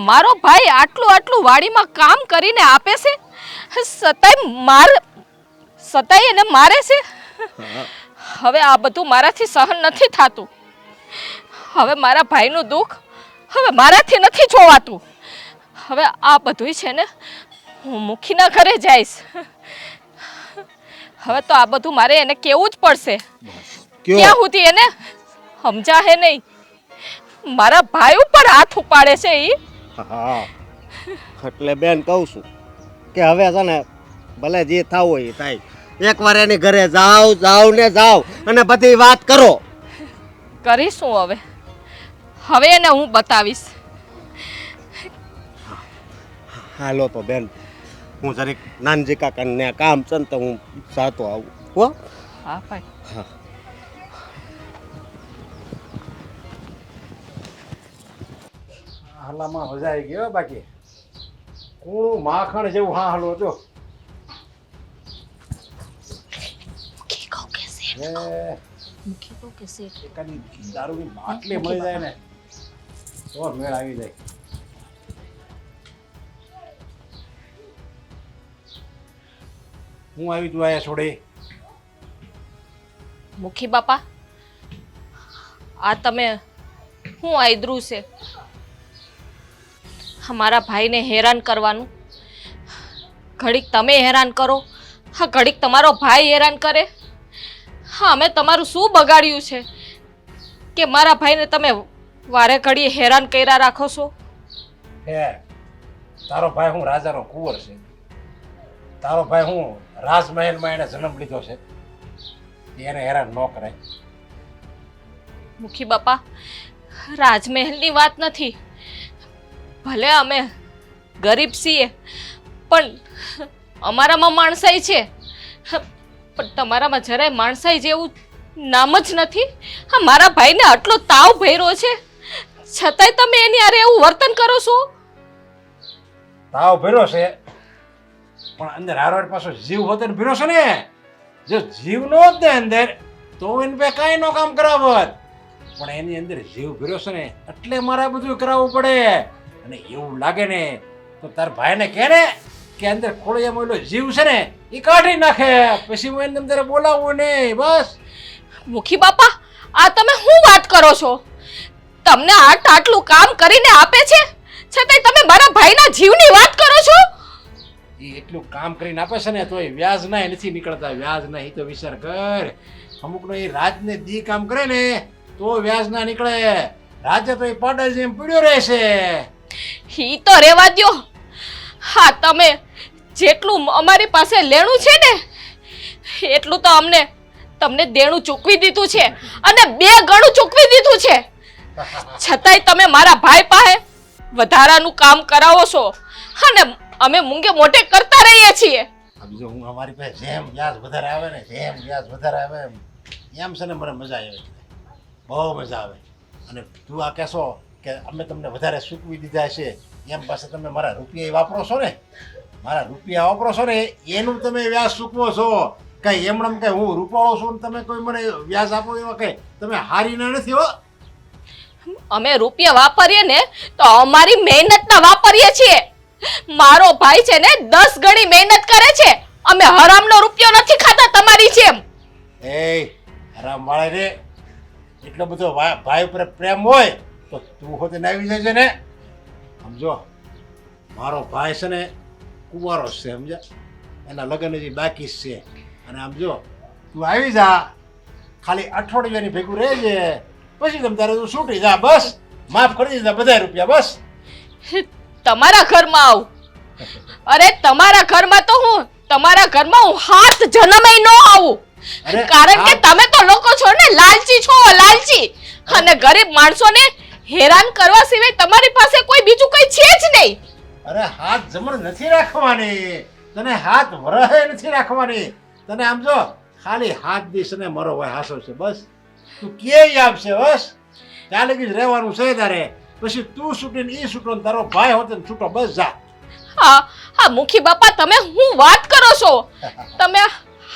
મારો ભાઈ આટલું આટલું વાડીમાં કામ કરીને આપે છે, સતાય એને મારે છે. હવે આ બધું મારાથી સહન નથી થતું. હવે મારા ભાઈનું દુઃખ હવે મારાથી નથી જોવાતું. હવે આ બધું છે ને હું મુખીના ઘરે જઈશ. હવે તો આ બધું મારે એને કહેવું જ પડશે. ક્યાં સુધી એને સમજાહે નહીં. મારા ભાઈ ઉપર હાથ ઉપાડે છે ઈ. હા, એટલે બેન કહું છું કે હવે છે ને ભલે જે થવું હોય એ થાય. એકવાર એની ઘરે જાઓ ને જાઓ અને બધી વાત કરો. કરીશું હવે એને હું બતાવીશ. હાલો તો બેન, હું જરીક નાનજી કાકાને કામ છે ને તો હું સાતો આવું હો. હા ભાઈ. હા. હાલામાં વજાઈ ગયો, બાકી કૂણું માખણ જેવું હા હાલો જો. એકાદી દારૂની બાટલી મળી જાય ને તો મેળ આવી જાય. હું આવી તું આયા છોડે. મુખી બાપા, આ તમે શું આયદ્રું છે? મારા ભાઈને હેરાન કરવાનું. ઘડીક તમે હેરાન કરો, હા ઘડીક તમારો ભાઈ હેરાન કરે. હા, અમે તમારું શું બગાડ્યું છે કે મારા ભાઈને તમે વારે ઘડીએ હેરાન કર્યા રાખો છો? હે, તારો ભાઈ હું રાજાનો કુંવર છે, તારો ભાઈ હું રાજમહેલમાં એને જન્મ લીધો છે, એને હેરાન ન કરાય. મુખી બાપા, રાજમહેલની વાત નથી. ભલે અમે ગરીબ છીએ પણ અમારામાં માણસાઈ છે, પણ તમારામાં જરાય માણસાઈ જેવું નામ જ નથી. હા, મારા ભાઈને આટલો તાવ ભર્યો છે છતાંય તમે એની આરે એવું વર્તન કરો છો. તાવ ભર્યો છે પણ અંદર હારવાડ પાછો જીવ હોતે ને ભર્યો છે ને. જો જીવ નો હોત ને અંદર તો એને બે કાંઈ નો કામ કરાવત, પણ એની અંદર જીવ ભર્યો છે ને એટલે મારે બધું કરાવવું પડે. અને એવું લાગે ને તો તાર ભાઈને કહે ને કે અંદર ખોળિયામાં ઓલો જીવ છે ને એ કાઢી નાખે, પછી હું એને અંદર બોલાવવું નહીં. બસ. મુખી બાપા, આ તમે શું વાત કરો છો? તમને આટલું કામ કરીને આપે છે છતાંય તમે મારા ભાઈના જીવની વાત કરો છો? એ એટલું કામ કરીને આપે છે ને તો એ વ્યાજ ના નથી નીકળતા. વ્યાજ ના, એ તો વિચાર કર. અમુકનો એ રાજને દી કામ કરે ને તો વ્યાજ ના નીકળે. રાજે તો એ પાડા જેમ પીડ્યો રહેશે. ઈ તો રેવા દ્યો. હા, તમે જેટલું અમારી પાસે લેણું છે ને એટલું તો અમને તમને દેણું ચૂકવી દીધું છે અને 2 ગણું ચૂકવી દીધું છે. છતાંય તમે મારા ભાઈ પાસે વધારાનું કામ કરાવો છો અને અમે મૂંગે મોઢે કરતા રહીએ છીએ. સમજો હું અમારી પાસે જેમ વ્યાજ વધારે આવે ને જેમ વ્યાજ વધારે આવે એમ છે ને મને મજા આવે છે, બહુ મજા આવે. અને તું આ કહેશો કે અમે તમને વધારે સૂકવી દીધા છે એમ પાસે તમે મારા રૂપિયા વાપરો છો ને, મારા રૂપિયા વાપરો છો ને એનું તમે વ્યાજ ચૂકવો છો. કઈ એમણે કઈ હું રૂપાળો છું ને તમે કોઈ મને વ્યાજ આપો એવા કઈ તમે હારીના નથી હો. અમે રૂપિયા વાપરીએ ને તો અમારી મહેનતના વાપરીએ છીએ. મારો ભાઈ છે ને 10 ગણી મહેનત કરે છે. અમે હરામનો રૂપિયો નથી ખાતા તમારી જેમ. એ હરામ વાળા રે, એટલો બધો ભાઈ ઉપર પ્રેમ હોય તો તું હોતે આવી જાય છે ને. સમજો મારો ભાઈ છે ને કુંવારો છે, સમજ્યા, એના લગ્ન હજી બાકી જ છે. અને આમ જો તું આવી જા, ખાલી અઠવાડિયાની ભેગું રહેજે, પછી તમે તારે તું છૂટી જા, બસ માફ કરી દીધા બધા રૂપિયા, બસ. તમારા ઘરમાં આવું? અરે તમારા ઘરમાં તો હું તમારા ઘરમાં હું હાથ જન્મે ન આવું. કારણ કે તમે તો લોકો છો ને લાલચી છો, લાલચી. અને ગરીબ માણસોને હેરાન કરવા સિવાય તમારી પાસે કોઈ બીજું કઈ છે જ નહીં. અરે હાથ જમણ નથી રાખવાની, તને હાથ વરહે નથી રાખવાની. તને આમ જો ખાલી હાથ દીશ ને મરો હોય હાસો છે, બસ. તું ક્યાંય આપશે, બસ ત્યાં લગી જ રહેવાનું છે તારે. પછી તું છૂટીને ઈ છૂટો ને તારો ભાઈ હોત ને છૂટો, બસ જા. હા મુખી બાપા, તમે હું વાત કરો છો? તમે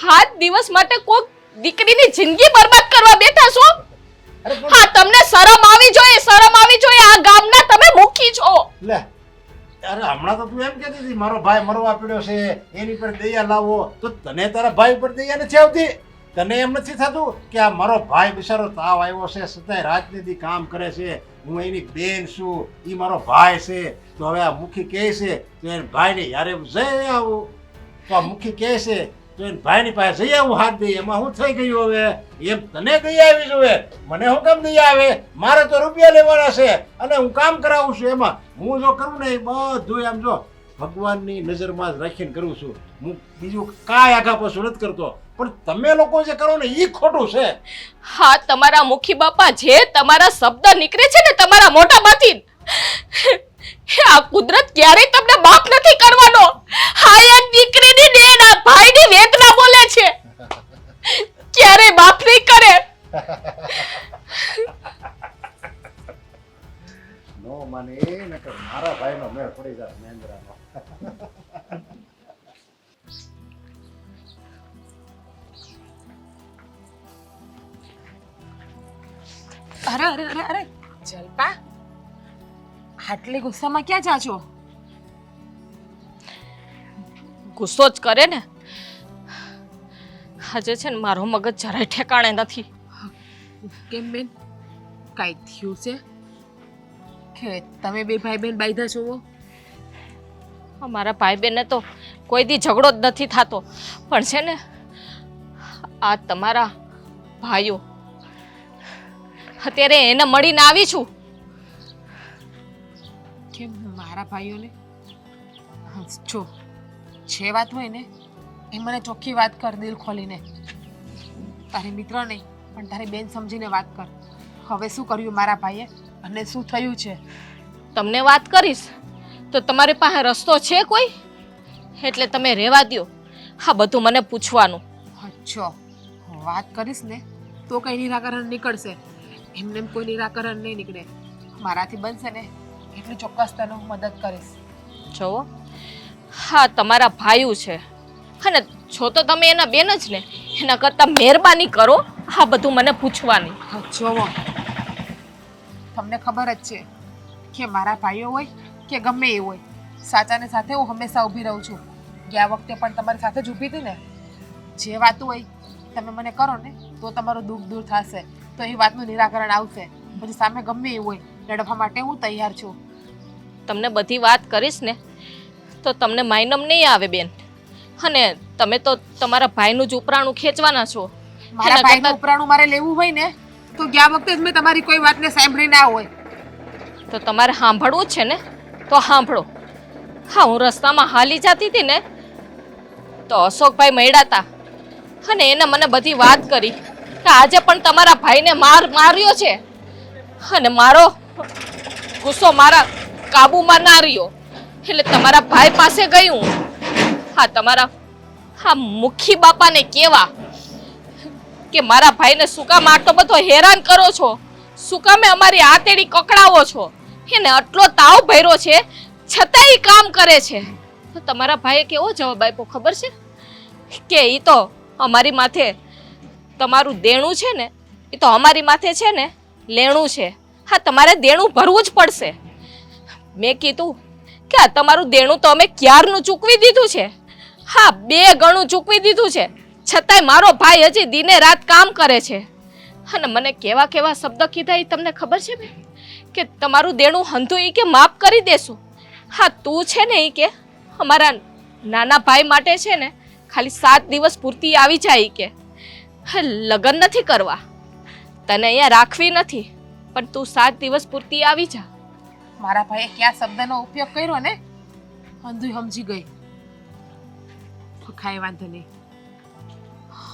7 દિવસ માટે કોઈ દીકરીની જિંદગી બરબાદ કરવા બેઠા છો? હા, તમને શરમ આવી જોઈએ, શરમ આવી જોઈએ. આ ગામના તમે મુખી છો. લે અરે હમણાં તો તું એમ કહેતી હતી મારો ભાઈ મરવા પડ્યો છે એની પર દયા લાવો, તો તને તારા ભાઈ પર દયા નથી આવતી? તને એમ નથી થતું કે આ મારો ભાઈ બિચારો તાવ આવ્યો છે, છતાંય રાજનીતિ કામ કરે છે, હું એની બેન છું, એ મારો ભાઈ છે, તો હવે આ મુખી કહે છે તો એને ભાઈને યારે જઈ આવું, તો આ મુખી કહે છે તો એને ભાઈની પાસે જઈ આવું હાથ દઈ, એમાં હું થઈ ગયું? હવે એમ તને દયા આવી જોઈએ, મને શું કામ દયા આવે? મારે તો રૂપિયા લેવાના છે અને હું કામ કરાવું છું. એમાં હું જો કરું ને એ બધું આમ જો ભગવાનની નજરમાં જ રાખીને કરું છું, હું બીજું કાંઈ આગા પાછું નથી કરતો. પણ તમે લોકો જે કરો ને એ ખોટું છે. હા, તમારા મુખી બાપા, જે તમારા શબ્દ નીકળે છે ને તમારા મોઢામાંથી, આ કુદરત ક્યારેય તમને માફ નથી કરવાનો. હા, એક દીકરીની ને એના ભાઈની વેદના બોલે છે, ક્યારેય માફ નહીં કરે. નો માને નકર મારા ભાઈનો મેળ પડી જાય મહેન્દ્રાનો. અરે અરે અરે અરે જલપા, આટલી ગુસ્સામાં ક્યાં જા છો? ગુસ્સો જ કરે ને. આજે છે ને મારો મગજ જરાય ઠેકાણે નથી. કેમ બેન, કાંઈ થયું છે કે તમે બે ભાઈ બેન બાંધ્યા છો? અમારા ભાઈ બહેનને તો કોઈ દી ઝઘડો જ નથી થતો, પણ છે ને આ તમારા ભાઈઓ, અત્યારે એને મળીને આવી છું. કેમ મારા ભાઈઓને? જો જે વાત હોય ને એ મને ચોખ્ખી વાત કર, દિલ ખોલીને. તારી મિત્ર નહીં પણ તારી બેન સમજીને વાત કર. હવે શું કર્યું મારા ભાઈએ અને શું થયું છે? તમને વાત કરીશ તો તમારી પાસે રસ્તો છે કોઈ? એટલે તમે રહેવા દ્યો હા બધું મને પૂછવાનું. અચ્છા, વાત કરીશ ને તો કઈ નિરાકરણ નીકળશે, એમને કોઈ નિરાકરણ નહીં નીકળે. મારાથી બનશે ને એટલી ચોક્કસ તને હું મદદ કરીશ. જુઓ, હા તમારા ભાઈઓ છે અને છો તો તમે એના બેન જ ને, એના કરતાં મહેરબાની કરો આ બધું મને પૂછવાની. જોવો, તમને ખબર જ છે કે મારા ભાઈઓ હોય કે ગમે એ હોય, સાચાને સાથે હું હંમેશા ઊભી રહું છું. ગયા વખતે પણ તમારી સાથે જ ઊભી હતી ને. જે વાતું હોય તમે મને કરો ને તો તમારું દુઃખ દૂર થશે, તો એ વાતનું નિરાકરણ આવશે. પછી સામે ગમે એ હોય લડવા માટે હું તૈયાર છું. તમને બધી વાત કરીશ ને તો તમને માયનમ નહીં આવે બેન, અને તમે તો તમારા ભાઈનું જ ઉપરાણું ખેંચવાના છો. મારા ભાઈનું ઉપરાણું મારે લેવું હોય ને તો ગયા વખતે જ મેં તમારી કોઈ વાતને સાંભળી ના હોય. તો તમારે સાંભળવું જ છે ને તો સાંભળો. હા, હું રસ્તામાં હાલી જતી હતી ને તો અશોકભાઈ મળ્યા હતા અને એને મને બધી વાત કરી કે આજે પણ તમારા ભાઈને માર્યો છે અને મારો ગુસ્સો મારા કાબુમાં ના રહ્યો. એટલે તમારા ભાઈ પાસે ગયું. હા, તમારા હા મુખી બાપાને કેવા કે મારા ભાઈને શું કામ આટલો બધો હેરાન કરો છો, શું કામે અમારી આતેડી કકડાવો છો, એને આટલો તાવ ભર્યો છે છતાંય કામ કરે છે. તો તમારા ભાઈએ કેવો જવાબ આપ્યો ખબર છે કે ઈ તો અમારી માથે તમારું દેણું છે ને, એ તો અમારી માથે છે ને લેણું છે. હા, તમારે દેણું ભરવું જ પડશે. મેં કીધું કે આ તમારું દેણું તો અમે ક્યારનું ચૂકવી દીધું છે. હા, 2 ગણું ચૂકવી દીધું છે, છતાંય મારો ભાઈ હજી દિને રાત કામ કરે છે. અને મને કેવા કેવા શબ્દ કીધા એ તમને ખબર છે બેન? કે તમારું દેણું હંધું ઈ કે માફ કરી દેશું. હા, તું છે ને ઈ કે અમારા નાના ભાઈ માટે છે ને ખાલી 7 દિવસ પૂરતી આવી જાય કે લગ્ન નથી કરવા, તને અહીંયા રાખવી નથી, પણ તું 7 દિવસ પૂરતી આવી જા. મારા ભાઈએ ક્યાં શબ્દનો ઉપયોગ કર્યો ને, અંધુ સમજી ગઈ. કાંઈ વાંધો નહીં.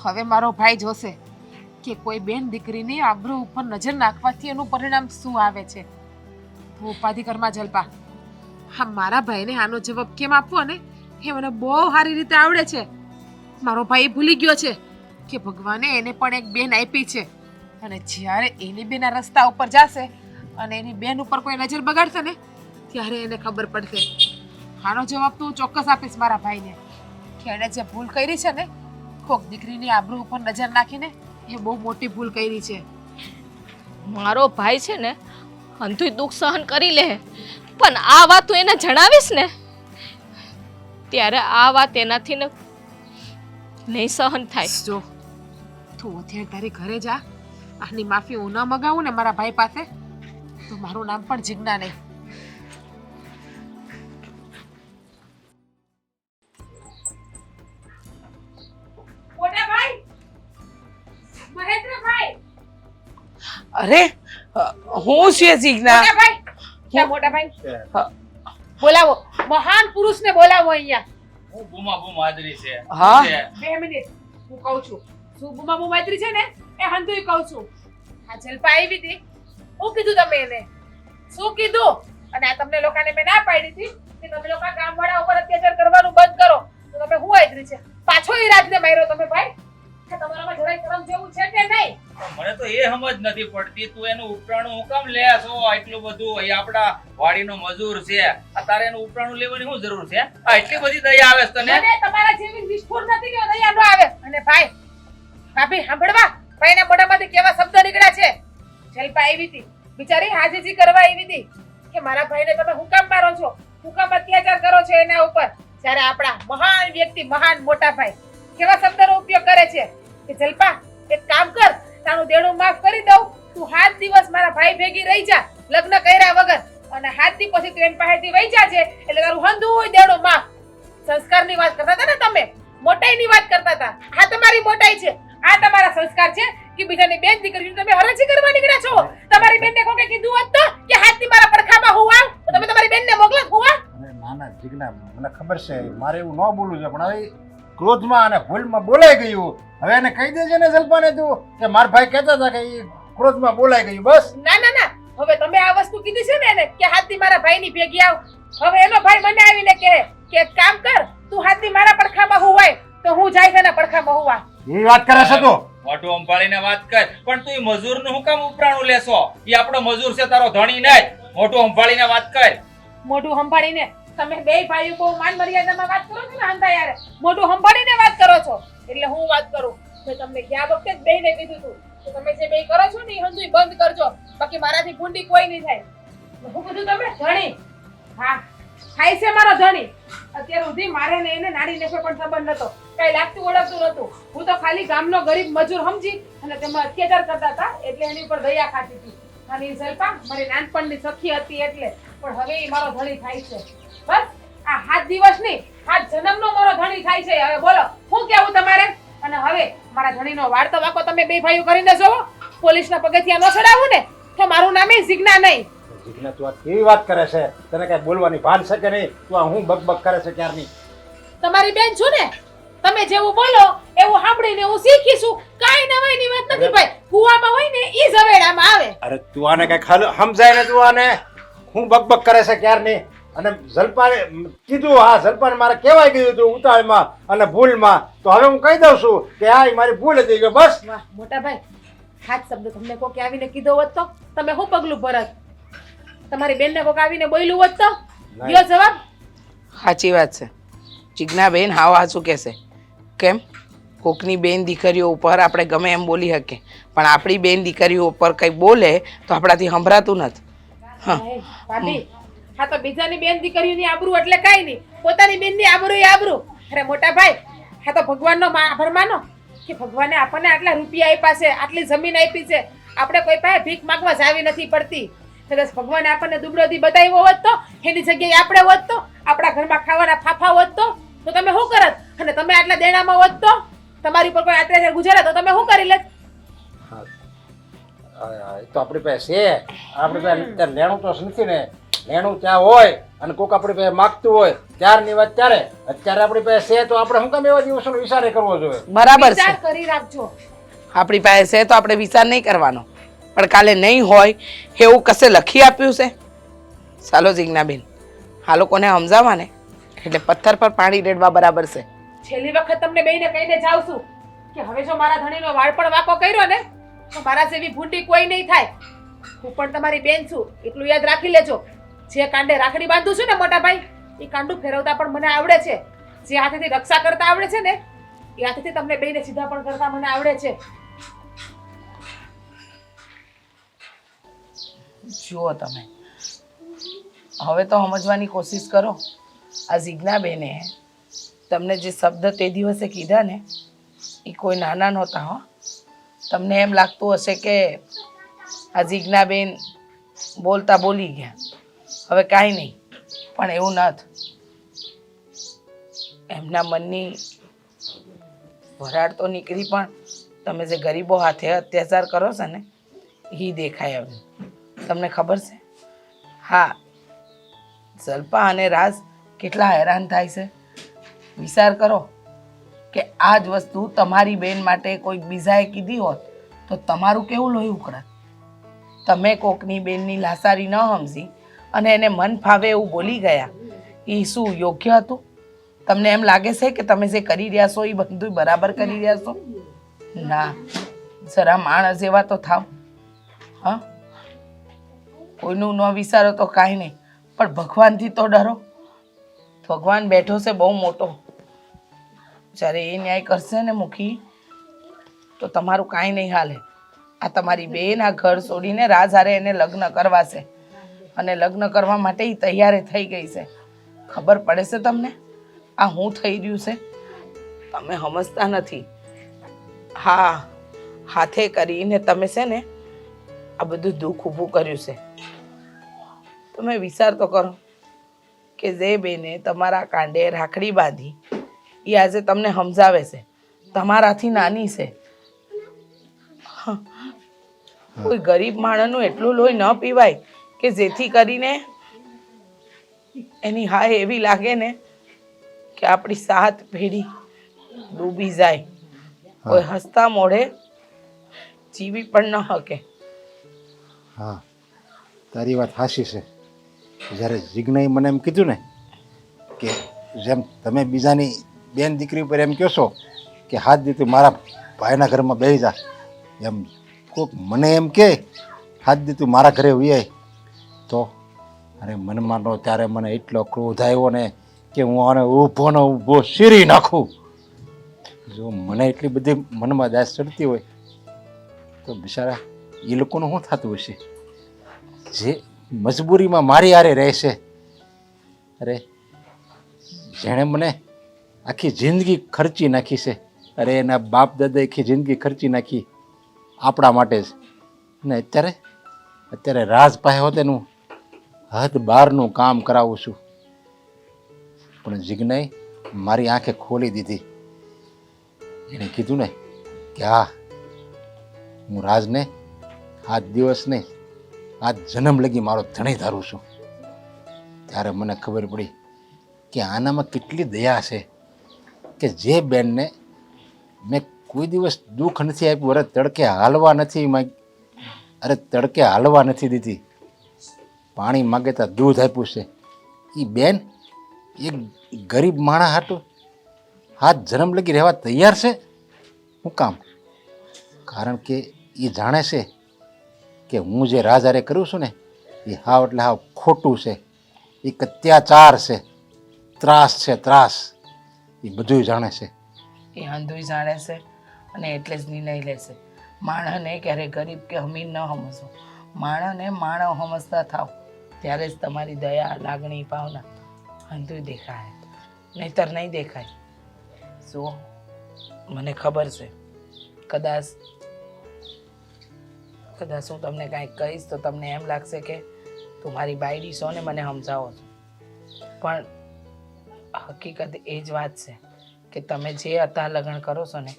હવે મારો ભાઈ જોશે કે કોઈ બેન દીકરીની આબરૂ ઉપર નજર નાખવાથી એનું પરિણામ શું આવે છે. તું ઉપાધિ કરમાં જલપા. હા, મારા ભાઈને આનો જવાબ કેમ આપવો ને એ મને બહુ સારી રીતે આવડે છે. મારો ભાઈ ભૂલી ગયો છે કે ભગવાને એને પણ એક બેન આપી છે, અને જ્યારે એની બેના રસ્તા ઉપર જશે અને એની બેન ઉપર કોઈ નજર બગાડશે ને ત્યારે એને ખબર પડશે. આનો જવાબ તો હું ચોક્કસ આપીશ મારા ભાઈને કે એણે જે ભૂલ કરી છે ને, કોક દીકરીની આબરૂ ઉપર નજર નાખીને, એ બહુ મોટી ભૂલ કરી છે. મારો ભાઈ છે ને અંધુય દુઃખ સહન કરી લે, પણ આ વાત તું એને જણાવીશ ને ત્યારે આ વાત એનાથી ને નહીં સહન થાય. જો તું અત્યારે તારી ઘરે જા, આની માફી હું ન મગાવું ને મારા ભાઈ પાસે તો મારું નામ પણ જીજ્ઞા નહીં. અરે હું છે જીજ્ઞા? મોટા ભાઈ બોલાવો, મહાન પુરુષને બોલાવો અહીંયા. હું બૂમા બૂમ હાજરી છે. હા. છે. 2 મિનિટ હું કહું છું. શું બુમા બુમાત્રી છે ને એ હંધુય કહું છું. આ જલપા આવી હતી, શું કીધું તમે એને? શું કીધું? અને આ તમને લોકોને મેં ના પાડી હતી કે તમે લોકો કામવાળા ઉપર અત્યાચાર કરવાનું બંધ કરો, તો તમે હું હાજરી છે પાછો એ રાજને માર્યો તમે ભાઈ. તમારામાં જરાય શરમ જેવું છે કે નહીં? મને તો એ સમજ નથી પડતી, તું એનું ઉપરાણું હું કામ લે છો એટલું બધું? એ આપડા વાડીનો મજૂર છે, તારે એનું ઉપરાણું લેવાની શું જરૂર છે? આ એટલી બધી દયા આવે છે તને? મને તમારા જેવી નિષ્ઠુર નથી કે દયા ન આવે. અને ભાઈ ભાભી સાંભળવા, ભાઈના મોઢામાંથી કેવા શબ્દ નીકળ્યા છે. જલપા આવી હતી બિચારી, હાજીજી કરવા આવી હતી કે મારા ભાઈને તમે હું કામ મારો છો, હું કામ અત્યાચાર કરો છો એના ઉપર, જ્યારે આપણા મહાન વ્યક્તિ, મહાન મોટા ભાઈ કેવા શબ્દનો ઉપયોગ કરે છે કે જલપા એક કામ કર, તારું દેણું માફ કરી દઉં, તું 7 દિવસ મારા ભાઈ ભેગી રહી જા લગ્ન કર્યા વગર, અને 7 દી પછી તું એની પાસેથી વહી જાજે એટલે તારું હંધુય દેણું માફ. સંસ્કારની વાત કરતા હતા ને તમે, મોટાઈની વાત કરતા હતા. આ તમારી મોટાઈ છે, આ તમારા સંસ્કાર છે કે બીજાની બેન દીકરીને તમે હરાજી કરવા નીકળ્યા છો. તમારી બેનને કોકે કીધું હોત તો કે 7 દી મારા પડખામાં હું આવ તો તમે તમારી બેનને મોકલો હું આવ. નાના જીજ્ઞા, મને ખબર છે મારે એવું ન બોલવું છે, પણ હવે ક્રોધમાં અને ભૂલમાં બોલાઈ ગયું. હવે એને કહી દેજે ને જલપાને તું કે મારા ભાઈ કહેતા હતા કે એ ક્રોધમાં બોલાઈ ગયું. બસ. ના ના ના, હવે તમે આ વસ્તુ કીધી છે ને એને કે 7 દી મારા ભાઈની ભેગી આવ, હવે એનો ભાઈ મને આવીને કહે કે એક કામ કર, તું 7 દી મારા પડખામાં હુવાય તો હું જાય છે ને પડખામાં હુવા. એ વાત કરે છે તું? મોઢું અંબાળીને વાત કર. પણ તું મજૂરનું હું કામ ઉપરાણું લેશો? એ આપણો મજૂર છે, તારો ધણી નહીં. મોઢું અંબાળીને વાત કર. મોઢું સંભાળીને તમે બે ભાઈઓ બહુ માન મર્યાદામાં વાત કરો છો ને હંધા યાર, મોઢું સંભાળીને વાત કરો છો. એટલે હું વાત કરું મેં તમને ગયા વખતે જ બેયને કીધું હતું કે તમે જે બે કરો છો ને એ હંધુય બંધ કરજો, બાકી મારાથી ભૂંડી કોઈ નહીં થાય. હું કીધું તમે ધણી, હા થાય છે મારો ધણી. અત્યાર સુધી મારે ને એને નાડી નેફે પણ સંબંધ નતો, કઈ લાગતું ઓળખતું નતું. હું તો ખાલી ગામનો ગરીબ મજૂર સમજી અને તેમાં અત્યાચાર કરતા હતા એટલે એની ઉપર દયા ખાતી હતી. અને જલપા મારી નાનપણની સખી હતી એટલે, પણ હવે એ મારો ધણી થાય છે. બસ આ 7 દિવસ નહીં 7 જન્મનો મારો ધણી થાય છે. હવે બોલો શું કેવું તમારે? અને હવે મારા ધણીનો વાર્તો વાકો તમે બે ભાઈઓ કરીને જોવો, પોલીસના પગથિયા ન ચડાવું ને તો મારું નામ જીજ્ઞા નહીં. જીજ્ઞા, તું આ કેવી વાત કરે છે? તને કઈ બોલવાની ભાન છે કે નહીં? તું આ હું બકબક કરે છે ક્યારની? તમારી બેન છું ને, તમે જેવું બોલો એવું સાંભળીને હું શીખીશું. કાઈ નવાઈની વાત નથી ભાઈ, કુવામાં હોય ને ઈ ઝવેડામાં આવે. અરે તું આને કઈ સમજાય ને? તું આને હું બકબક કરે છે ક્યારની? અને જલપાને કીધું, હા જલપાને મારે કહેવાય કીધું હતું ઉતાળમાં અને ભૂલમાં, તો હવે હું કહી દઉં છું કે હા એ મારી ભૂલ હતી કે બસ. વાહ મોટા ભાઈ, હાથ શબ્દ તમને કોક આવીને કીધો હોત તો તમે શું પગલું ભરત? તમારી બેનને કોક આવીને બોલ્યું હોત તો દ્યો જવાબ. સાચી વાત છે જિજ્ઞાબેન, હાવ હાચું કહેશે. કેમ કોકની બેન દીકરીઓ ઉપર આપણે ગમે એમ બોલી શકીએ, પણ આપણી બેન દીકરીઓ ઉપર કંઈ બોલે તો આપણાથી સંભળાતું નથી. હા એ, ભાભી, હા તો બીજાની બેન દીકરીઓની આબરૂ એટલે કાંઈ નહીં, પોતાની બેનની આબરૂ એ આબરૂ. અરે મોટા ભાઈ, હા તો ભગવાનનો આભાર માનો કે ભગવાને આપણને આટલા રૂપિયા આપ્યા છે, આટલી જમીન આપી છે, આપણે કોઈ પાસે ભીખ માંગવા જાવી નથી પડતી. કદાચ ભગવાને આપણને દુબળોથી બતાવ્યો હોત તો, એની જગ્યાએ આપણે હોત તો, આપણા ઘરમાં ખાવાના ફાફા હોત તો તમે શું કરત? અને તમે આટલા દેણામાં હોત તો, તમારી ઉપર કોઈ અત્યાચાર ગુજારે તો તમે શું કરી લેત? હા હા, એ તો આપણી પાસે છે, આપણી પાસે અત્યારે લેણું તો નથી ને. લેણું ત્યાં હોય અને કોક આપણી પાસે માગતું હોય ત્યારની વાત ત્યારે. અત્યારે આપણી પાસે છે તો આપણે શું કામ એવા દિવસોનો વિચાર કરવો જોઈએ? બરાબર છે, વિચાર કરી રાખજો. આપણી પાસે છે તો આપણે વિચાર નહીં કરવાનો, પણ કાલે નહીં હોય એવું કશે લખી આપ્યું છે? ચાલો જિજ્ઞાબેન, આ લોકોને સમજાવવા ને એટલે પથ્થર પર પાણી રેડવા બરાબર છે. છેલ્લી વખત તમને બેયને કહીને જાઉં છું કે હવે જો મારા ધણીનો વાળ પણ વાંકો કર્યો ને તો મારા જેવી ભૂંડી કોઈ નહીં થાય. હું પણ તમારી બેન છું એટલું યાદ રાખી લેજો. જે કાંડે રાખડી બાંધું છું ને મોટા ભાઈ, એ કાંડું ફેરવતા પણ મને આવડે છે. જે હાથેથી રક્ષા કરતા આવડે છે ને એ હાથેથી તમને બેયને સીધા પણ કરતા મને આવડે છે. જુઓ તમે, હવે તો સમજવાની કોશિશ કરો. આ જિજ્ઞાબેને તમને જે શબ્દ તે દિવસે કીધા ને એ કોઈ નાના નહોતા. હો, તમને એમ લાગતું હશે કે આ જિજ્ઞાબેન બોલતા બોલી ગયા, હવે કાંઈ નહીં, પણ એવું નથી. એમના મનની વરાળ તો નીકળી, પણ તમે જે ગરીબો હાથે અત્યાચાર કરો છો ને એ દેખાય હવે. તમને ખબર છે? હા, જલ્પા અને રાજ કેટલા હેરાન થાય છે. વિચાર કરો કે આ જ વસ્તુ તમારી બેન માટે કોઈક બીજાએ કીધી હોત તો તમારું કેવું લોહી ઉકળત? તમે કોકની બેનની લાસારી ન સમજી અને એને મન ફાવે એવું બોલી ગયા, એ શું યોગ્ય હતું? તમને એમ લાગે છે કે તમે જે કરી રહ્યા છો એ બધું બરાબર કરી રહ્યા છો? ના, જરા માણસ જેવા તો થાવ. હા, કોઈનું ન વિચારો તો કાંઈ નહીં, પણ ભગવાનથી તો ડરો. ભગવાન બેઠો છે બહુ મોટો, જ્યારે એ ન્યાય કરશે ને મૂકી તો તમારું કાંઈ નહીં હાલે. આ તમારી બેન આ ઘર છોડીને રાજ હારે એને લગ્ન કરવા છે અને લગ્ન કરવા માટે એ તૈયાર થઈ ગઈ છે. ખબર પડે છે તમને આ હું થઈ રહ્યું છે? તમે સમજતા નથી. હા, હાથે કરીને તમે છે ને આ બધું દુઃખ ઊભું કર્યું છે. તમે વિચાર તો કરો કે જે બેને તમારા કાંડે રાખડી બાંધી એ આજે તમને સમજાવે છે, તમારાથી નાની છે. કોઈ ગરીબ માણસનું એટલું લોહી ન પીવાય કે જેથી કરીને એની હાય એવી લાગે ને કે આપણી 7 પેઢી ડૂબી જાય. કોઈ હસતા મોઢે જીવી પણ ન શકે. હા, તારી વાત સાચી છે. જ્યારે જિજ્ઞાએ મને એમ કીધું ને કે જેમ તમે બીજાની બેન દીકરી ઉપર એમ કહો છો કે હાથ દીધું મારા ભાઈના ઘરમાં બેસી જા, એમ કોઈક મને એમ કે હાથ દીધું મારા ઘરે વિયાય તો અરે મનમાં નો ત્યારે મને એટલો ક્રોધ આવ્યો ને કે હું આને ઊભો ને ઊભો શીરી નાખું. જો મને એટલી બધી મનમાં દાસ ચડતી હોય તો બિચારા એ લોકોનું શું થતું હશે જે મજબૂરીમાં મારી હારે રહેશે. અરે જેણે મને આખી જિંદગી ખર્ચી નાખી છે, અરે એના બાપ દાદા આખી જિંદગી ખર્ચી નાખી આપણા માટે જ, ને અત્યારે રાજ પાસે હોત એનું હદ બહારનું કામ કરાવું છું. પણ જિજ્ઞાએ મારી આંખે ખોલી દીધી. એણે કીધું ને કે હા, હું રાજને આજ દિવસ નહીં આજ જન્મ લગી મારો ધણી ધારું છું. ત્યારે મને ખબર પડી કે આનામાં કેટલી દયા છે કે જે બેનને મેં કોઈ દિવસ દુઃખ નથી આપ્યું, અરે તડકે હાલવા નથી દીધી, પાણી માગે તો દૂધ આપ્યું છે, એ બેન એક ગરીબ માણસ હાટું હાથ જન્મ લગી રહેવા તૈયાર છે. શું કામ? કારણ કે એ જાણે છે કે હું જે રાજારે કરું છું ને એ હાવ એટલે હાવ ખોટું છે. એક અત્યાચાર છે, ત્રાસ છે, ત્રાસ. એ બધું જાણે છે. એ અંધુય જાણે છે અને એટલે જ નિર્ણય લેશે. માણસને ક્યારે ગરીબ કે અમીર ન સમજો, માણસને માણસ સમજતા થાવ ત્યારે જ તમારી દયા, લાગણી, ભાવના અંધુય દેખાય, નહીતર નહીં દેખાય. જુઓ, મને ખબર છે કદાચ હું તમને કાંઈક કહીશ તો તમને એમ લાગશે કે તું મારી બાયડી છો ને મને સમજાવો છો, પણ હકીકત એ જ વાત છે કે તમે જે અત્યાર લગ્ન કરો છો ને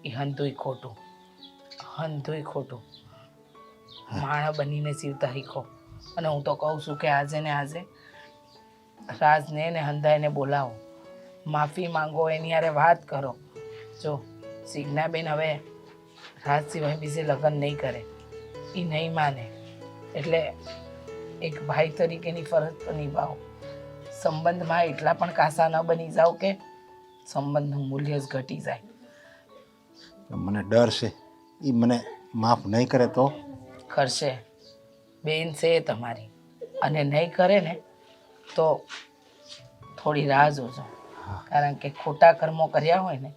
એ હંધુય ખોટું, હંધુય ખોટું. માણસ બનીને જીવતા શીખો. અને હું તો કહું છું કે આજે ને આજે રાજને ને હંધાઈને બોલાવો, માફી માંગો, એની હારે વાત કરો. જો સિગ્નાબેન હવે રાજ સિવાય બીજે લગ્ન નહીં કરે, એ નહીં માને, એટલે એક ભાઈ તરીકેની ફરજ તો નિભાવો. સંબંધમાં એટલા પણ કાસા ન બની જાઓ કે સંબંધનું મૂલ્ય જ ઘટી જાય. મને ડર છે એ મને માફ નહીં કરે તો? કરશે, બેન છે તમારી, અને નહીં કરે ને તો થોડી રાહ જોજો. કારણ કે ખોટા કર્મો કર્યા હોય ને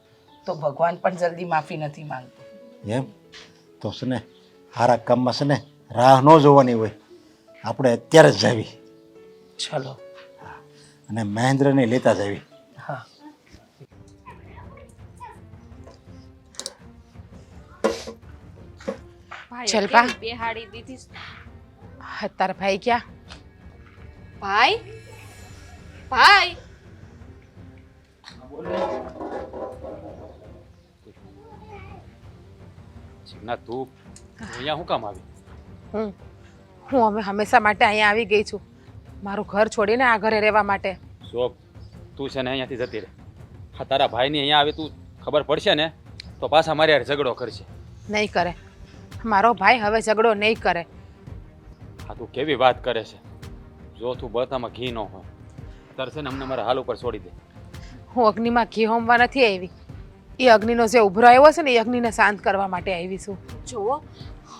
તો ભગવાન પણ જલ્દી માફી નથી માંગતો. એમ તો છે ને સારા કામમાં છે ને રાહ ન જોવાની હોય, આપણે અત્યારે જ જાવી. ચલો. અને મહેન્દ્રને લેતા જાવી. હા. ચલ બા. બેહાડી દીધી. તારા ભાઈ ક્યાં? ભાઈ, ભાઈ, ના તું અહીંયા શું કામ આવી? હું અમે હંમેશા માટે અહીંયા આવી ગઈ છું, મારું ઘર છોડીને આ ઘરે રહેવા માટે. શોભ, તું છે ને અહીંયાથી જતી રહે. હા, તારા ભાઈની અહીંયા આવે તું ખબર પડશે ને તો પાછા મારી હારે ઝઘડો કરશે. નહીં કરે, મારો ભાઈ હવે ઝઘડો નહીં કરે. હા, તું કેવી વાત કરે છે? જો તું બધામાં ઘી ન હોય તારે છે ને અમને મારા હાલ ઉપર છોડી દે. હું અગ્નિમાં ઘી હોમવા નથી આવી, એ અગ્નિનો જે ઉભરો આવ્યો છે ને એ અગ્નિને શાંત કરવા માટે આવી છું. જુઓ,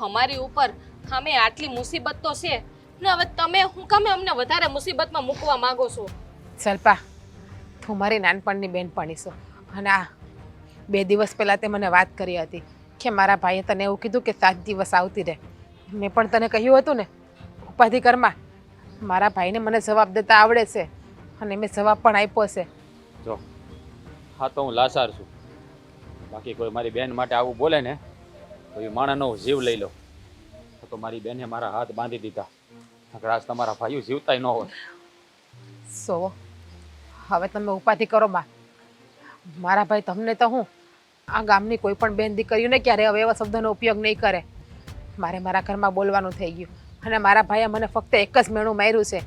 અમારી ઉપર અમે આટલી મુસીબત તો છે ને, હવે તમે હું કામે અમને વધારે મુસીબતમાં મૂકવા માંગો છો? સલ્પા, તું મારી નાનપણની બેનપણી છો, અને આ 2 દિવસ પહેલાં તે મને વાત કરી હતી કે મારા ભાઈએ તને એવું કીધું કે 7 દિવસ આવતી રહે. મેં પણ તને કહ્યું હતું ને ઉપાધિ કરમાં. મારા ભાઈને મને જવાબ દેતા આવડે છે અને મેં જવાબ પણ આપ્યો છે. જો હા, તો હું લાચાર છું, બાકી કોઈ મારી બેન માટે આવું બોલે ને તો એ માણસનો જીવ લઈ લો. તો મારી બેને મારા હાથ બાંધી દીધા, નકર આજ તમારા ભાઈઓ જીવતાય ન હોય. સો હવે તમે ઉપાધિ કરો બા. મારા ભાઈ તમને તો હું આ ગામની કોઈ પણ બેન દીકરીઓને ક્યારે હવે એવા શબ્દોનો ઉપયોગ નહીં કરે. મારે મારા ઘરમાં બોલવાનું થઈ ગયું અને મારા ભાઈએ મને ફક્ત એક જ મેણું માર્યું છે.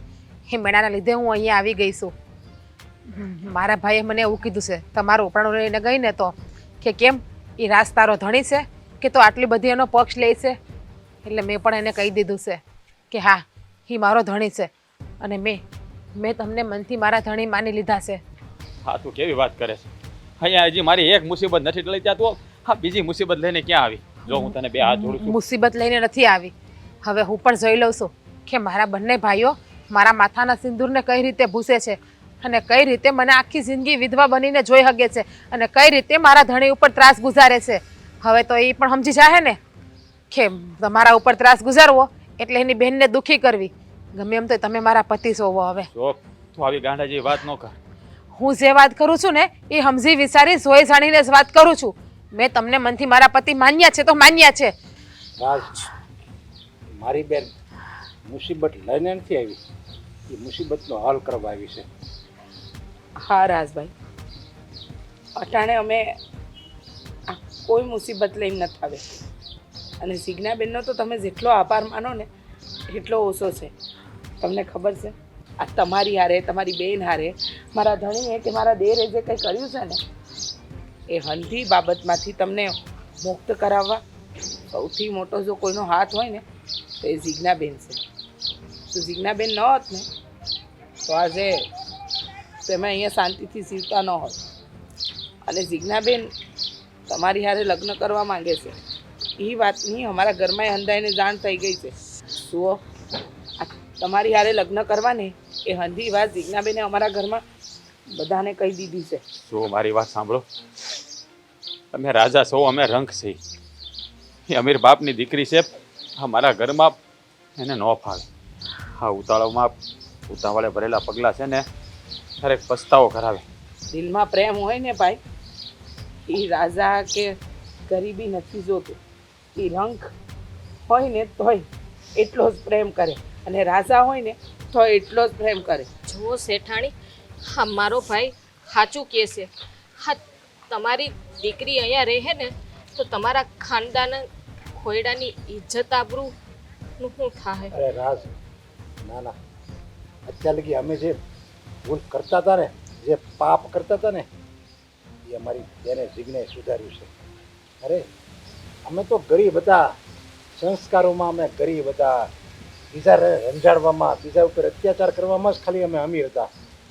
એ મેણાના લીધે હું અહીંયા આવી ગઈ છું. મારા ભાઈએ મને એવું કીધું છે તમારું ઉપરાણું લઈને ગઈ ને તો કે કેમ એ રાજ તારો ધણી છે કે તો આટલી બધી એનો પક્ષ લે છે. એટલે મેં પણ એને કહી દીધું છે કે હા, એ મારો ધણી છે અને મેં તમને મનથી મારા ધણી માની લીધા છે. હા, તું કેવી વાત કરે છે? અહીંયા હજી મારી એક મુસીબત નથી ટળી ત્યાં તું હા બીજી મુસીબત લઈને ક્યાં આવી? જો હું તને 2 હાથ જોડું છું. મુસીબત લઈને નથી આવી. હવે હું પણ જોઈ લઉં છું કે મારા બંને ભાઈઓ મારા માથાના સિંદૂરને કઈ રીતે ભૂસે છે અને કઈ રીતે મને આખી જિંદગી વિધવા બનીને જોઈ શકે છે અને કઈ રીતે મારા ધણી ઉપર ત્રાસ ગુજારે છે. હવે તો એ પણ સમજી જાય ને કે તમારા ઉપર ત્રાસ ગુજારવો એટલે એની બહેનને દુઃખી કરવી. ગમે એમ તો તમે મારા પતિ છો. હવે જો તું આવી ગાંડા જેવી વાત ન કર. હું જે વાત કરું છું ને એ સમજી વિચારી જોઈ જાણીને જ વાત કરું છું. મેં તમને મનથી મારા પતિ માન્યા છે તો માન્યા છે. રાજ, મારી બેન મુસીબત લઈને નથી આવી, એ મુસીબતનો હલ કરવા આવી છે. હા રાજભાઈ, અટાણે અમે આ કોઈ મુસીબત લઈને નથી આવે અને સિગ્નાબેનનો તો તમે જેટલો આભાર માનો ને એટલો ઓછો છે. તમને ખબર છે આ તમારી હારે, તમારી બેન હારે, મારા ધણીએ કે મારા દેરે જે કંઈ કર્યું છે ને એ હંધી બાબતમાંથી તમને મુક્ત કરાવવા સૌથી મોટો જો કોઈનો હાથ હોય ને તો એ જીજ્ઞાબેન છે. તો જીજ્ઞાબેન ન હોત ને તો આજે તમે અહીંયા શાંતિથી જીવતા ન હોત. અને જીજ્ઞાબેન તમારી હારે લગ્ન કરવા માંગે છે એ વાતની અમારા ઘરમાં હંધાઈને જાણ થઈ ગઈ છે. જુઓ, આ તમારી હારે લગ્ન કરવાની એ હંધી વાત જીજ્ઞાબેને અમારા ઘરમાં બધાને કહી દીધી છે. જો મારી વાત સાંભળો, તમે રાજા છો, અમે રંક છીએ. એ અમીર બાપની દીકરી છે, અમારા ઘરમાં એને ન ફાવે. હા, ઉતાવળે ભરેલા પગલાં છે ને ક્યારેક પસ્તાવો કરાવે. દિલમાં પ્રેમ હોય ને ભાઈ, એ રાજા કે ગરીબી નથી જોતું. એ રંક હોય ને તોય એટલો જ પ્રેમ કરે, અને રાજા હોય ને તો એટલો જ પ્રેમ કરે. જુઓ શેઠાણી, હા મારો ભાઈ સાચું કહે છે. હા, તમારી દીકરી અહીંયા રહે ને તો તમારા ખાનદાન ખોયડાની ઇજ્જત આબરૂનું શું થાય? અરે રાજ, ના ના, અત્યાર લગી અમે જે ભૂલ કરતા હતા ને, જે પાપ કરતા હતા ને, એ અમારી બેને જીગને સુધાર્યું છે. અરે અમે તો ગરીબ હતા, સંસ્કારોમાં અમે ગરીબ હતા, બીજા રંજાડવામાં, બીજા ઉપર અત્યાચાર કરવામાં જ ખાલી અમે અમીર હતા.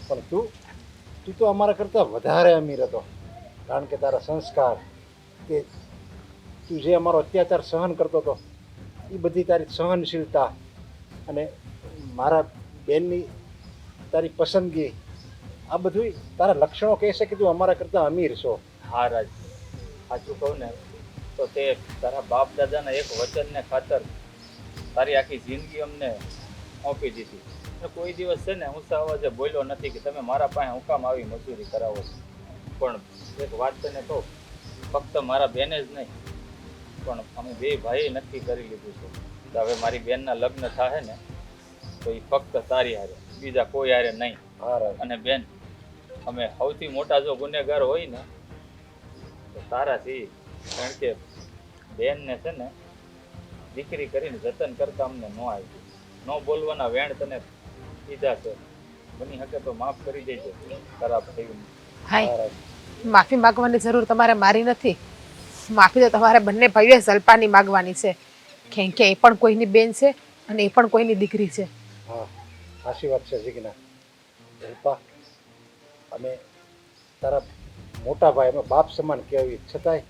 પણ તું તો અમારા કરતાં વધારે અમીર હતો, કારણ કે તારા સંસ્કાર, કે તું જે અમારો અત્યાચાર સહન કરતો હતો એ બધી તારી સહનશીલતા અને મારા બેનની તારી પસંદગી, આ બધું તારા લક્ષણો કહે છે કે તું અમારા કરતાં અમીર છો. હા રાજ, સાચું કહું ને તો તે તારા બાપ દાદાના એક વચનને ખાતર તારી આખી જિંદગી અમને આપી દીધી. અને કોઈ દિવસ છે ને ઊંચા અવાજે બોલ્યો નથી કે તમે મારા પાસે હું કામ આવી મજૂરી કરાવો છો. પણ એક વાત તને કહું, ફક્ત મારા બેને જ નહીં પણ અમે બે ભાઈએ નક્કી કરી લીધું છે કે હવે મારી બેનના લગ્ન થાય ને તો એ ફક્ત તારી હારે, બીજા કોઈ હારે નહીં. અને બેન, અમે સૌથી મોટા જો ગુનેગાર હોય ને તો તારા છીએ, કારણ કે બેનને છે ને દીકરી કરીને જતન કરતા અમને ન આવી, ન બોલવાના વેણ તને કીધા છે. બની શકે તો માફ કરી દેજો, ખરાબ થયું. હાય, માફી માગવાની જરૂર તમારે મારી નથી. માફી તો તમારે બંને ભાઈઓએ સલ્પાની માગવાની છે, કેમ કે એ પણ કોઈની બેન છે અને એ પણ કોઈની દીકરી છે. હા, સાચી વાત છે જીગના. જલ્પા, અમે તારા મોટા ભાઈ, અમે બાપ સમાન કહેવાય, છતાંય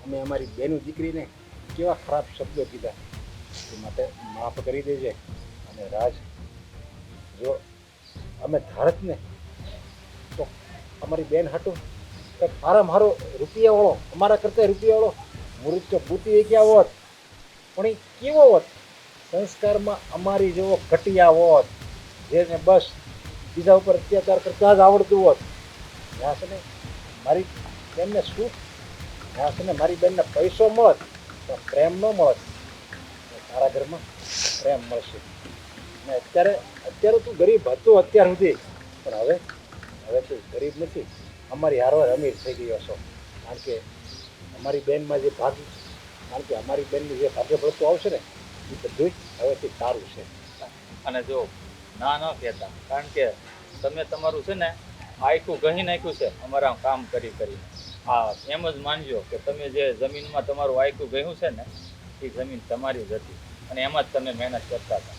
અમે અમારી બેનું દીકરીને કેવા ખરાબ શબ્દો કીધા, એ માટે માફ કરી દેજે. અને રાજ, જો અમે ધારત ને તો અમારી બેન હાટું કંઈક મારો રૂપિયાવાળો, અમારા કરતાં રૂપિયાવાળો મૃત્યુ પૂતી ગયા હોત, પણ એ કેવો હોત, સંસ્કારમાં અમારી જેવો ઘટિયા હોત, જેને બસ બીજા ઉપર અત્યાચાર કરતા જ આવડતું હોત. ત્યાં છે ને મારી બેનને સુખ, ત્યાં છે ને મારી બેનને પૈસો મળત તો પ્રેમ ન મળત. તારા ઘરમાં પ્રેમ મળશે. ને અત્યારે તું ગરીબ હતો અત્યાર સુધી, પણ હવે તું ગરીબ નથી, અમારી હારવાર અમીર થઈ ગયો છો. કારણ કે અમારી બેનમાં જે કારણ કે અમારી બેનની જે ભાગ્ય પડતું આવશે ને એ બધું હવેથી સારું છે. અને જો ના ન કહેતા, કારણ કે તમે તમારું છે ને આખું ગહી નાખ્યું છે અમારા કામ કરી કરીને. હા, એમ જ માનજો કે તમે જે જમીનમાં તમારું આખું ગયું છે ને એ જમીન તમારી જ હતી અને એમાં જ તમે મહેનત કરતા હતા.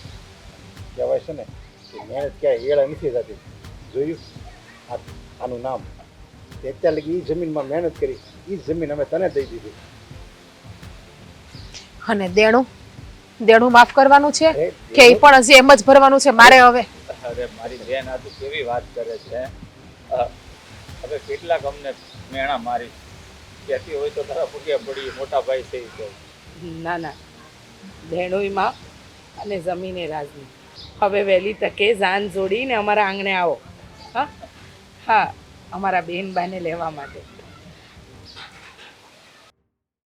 કહેવાય છે ને કે મહેનત ક્યાંય એળે નથી થતી. જોયું આનું નામ, કે અત્યાર લગી એ જમીનમાં મહેનત કરી, એ જમીન અમે તને દઈ દીધી. અને દેણું માફ કરવાનું છે કે એ પણ હજી એમ જ ભરવાનું છે મારે હવે? અરે મારી બેન, આ તું કેવી વાત કરે છે. હવે કેટલાક અમને મેણા મારી કહેતી હોય તો તારા પગ્યા પડી, મોટા ભાઈ થઈ ગયો. ના ના, બહેનોય માફ અને જમીને રાજની. હવે વહેલી તકે જાન જોડીને અમારા આંગણે આવો. હા હા, અમારા બેન બાને લેવા માટે.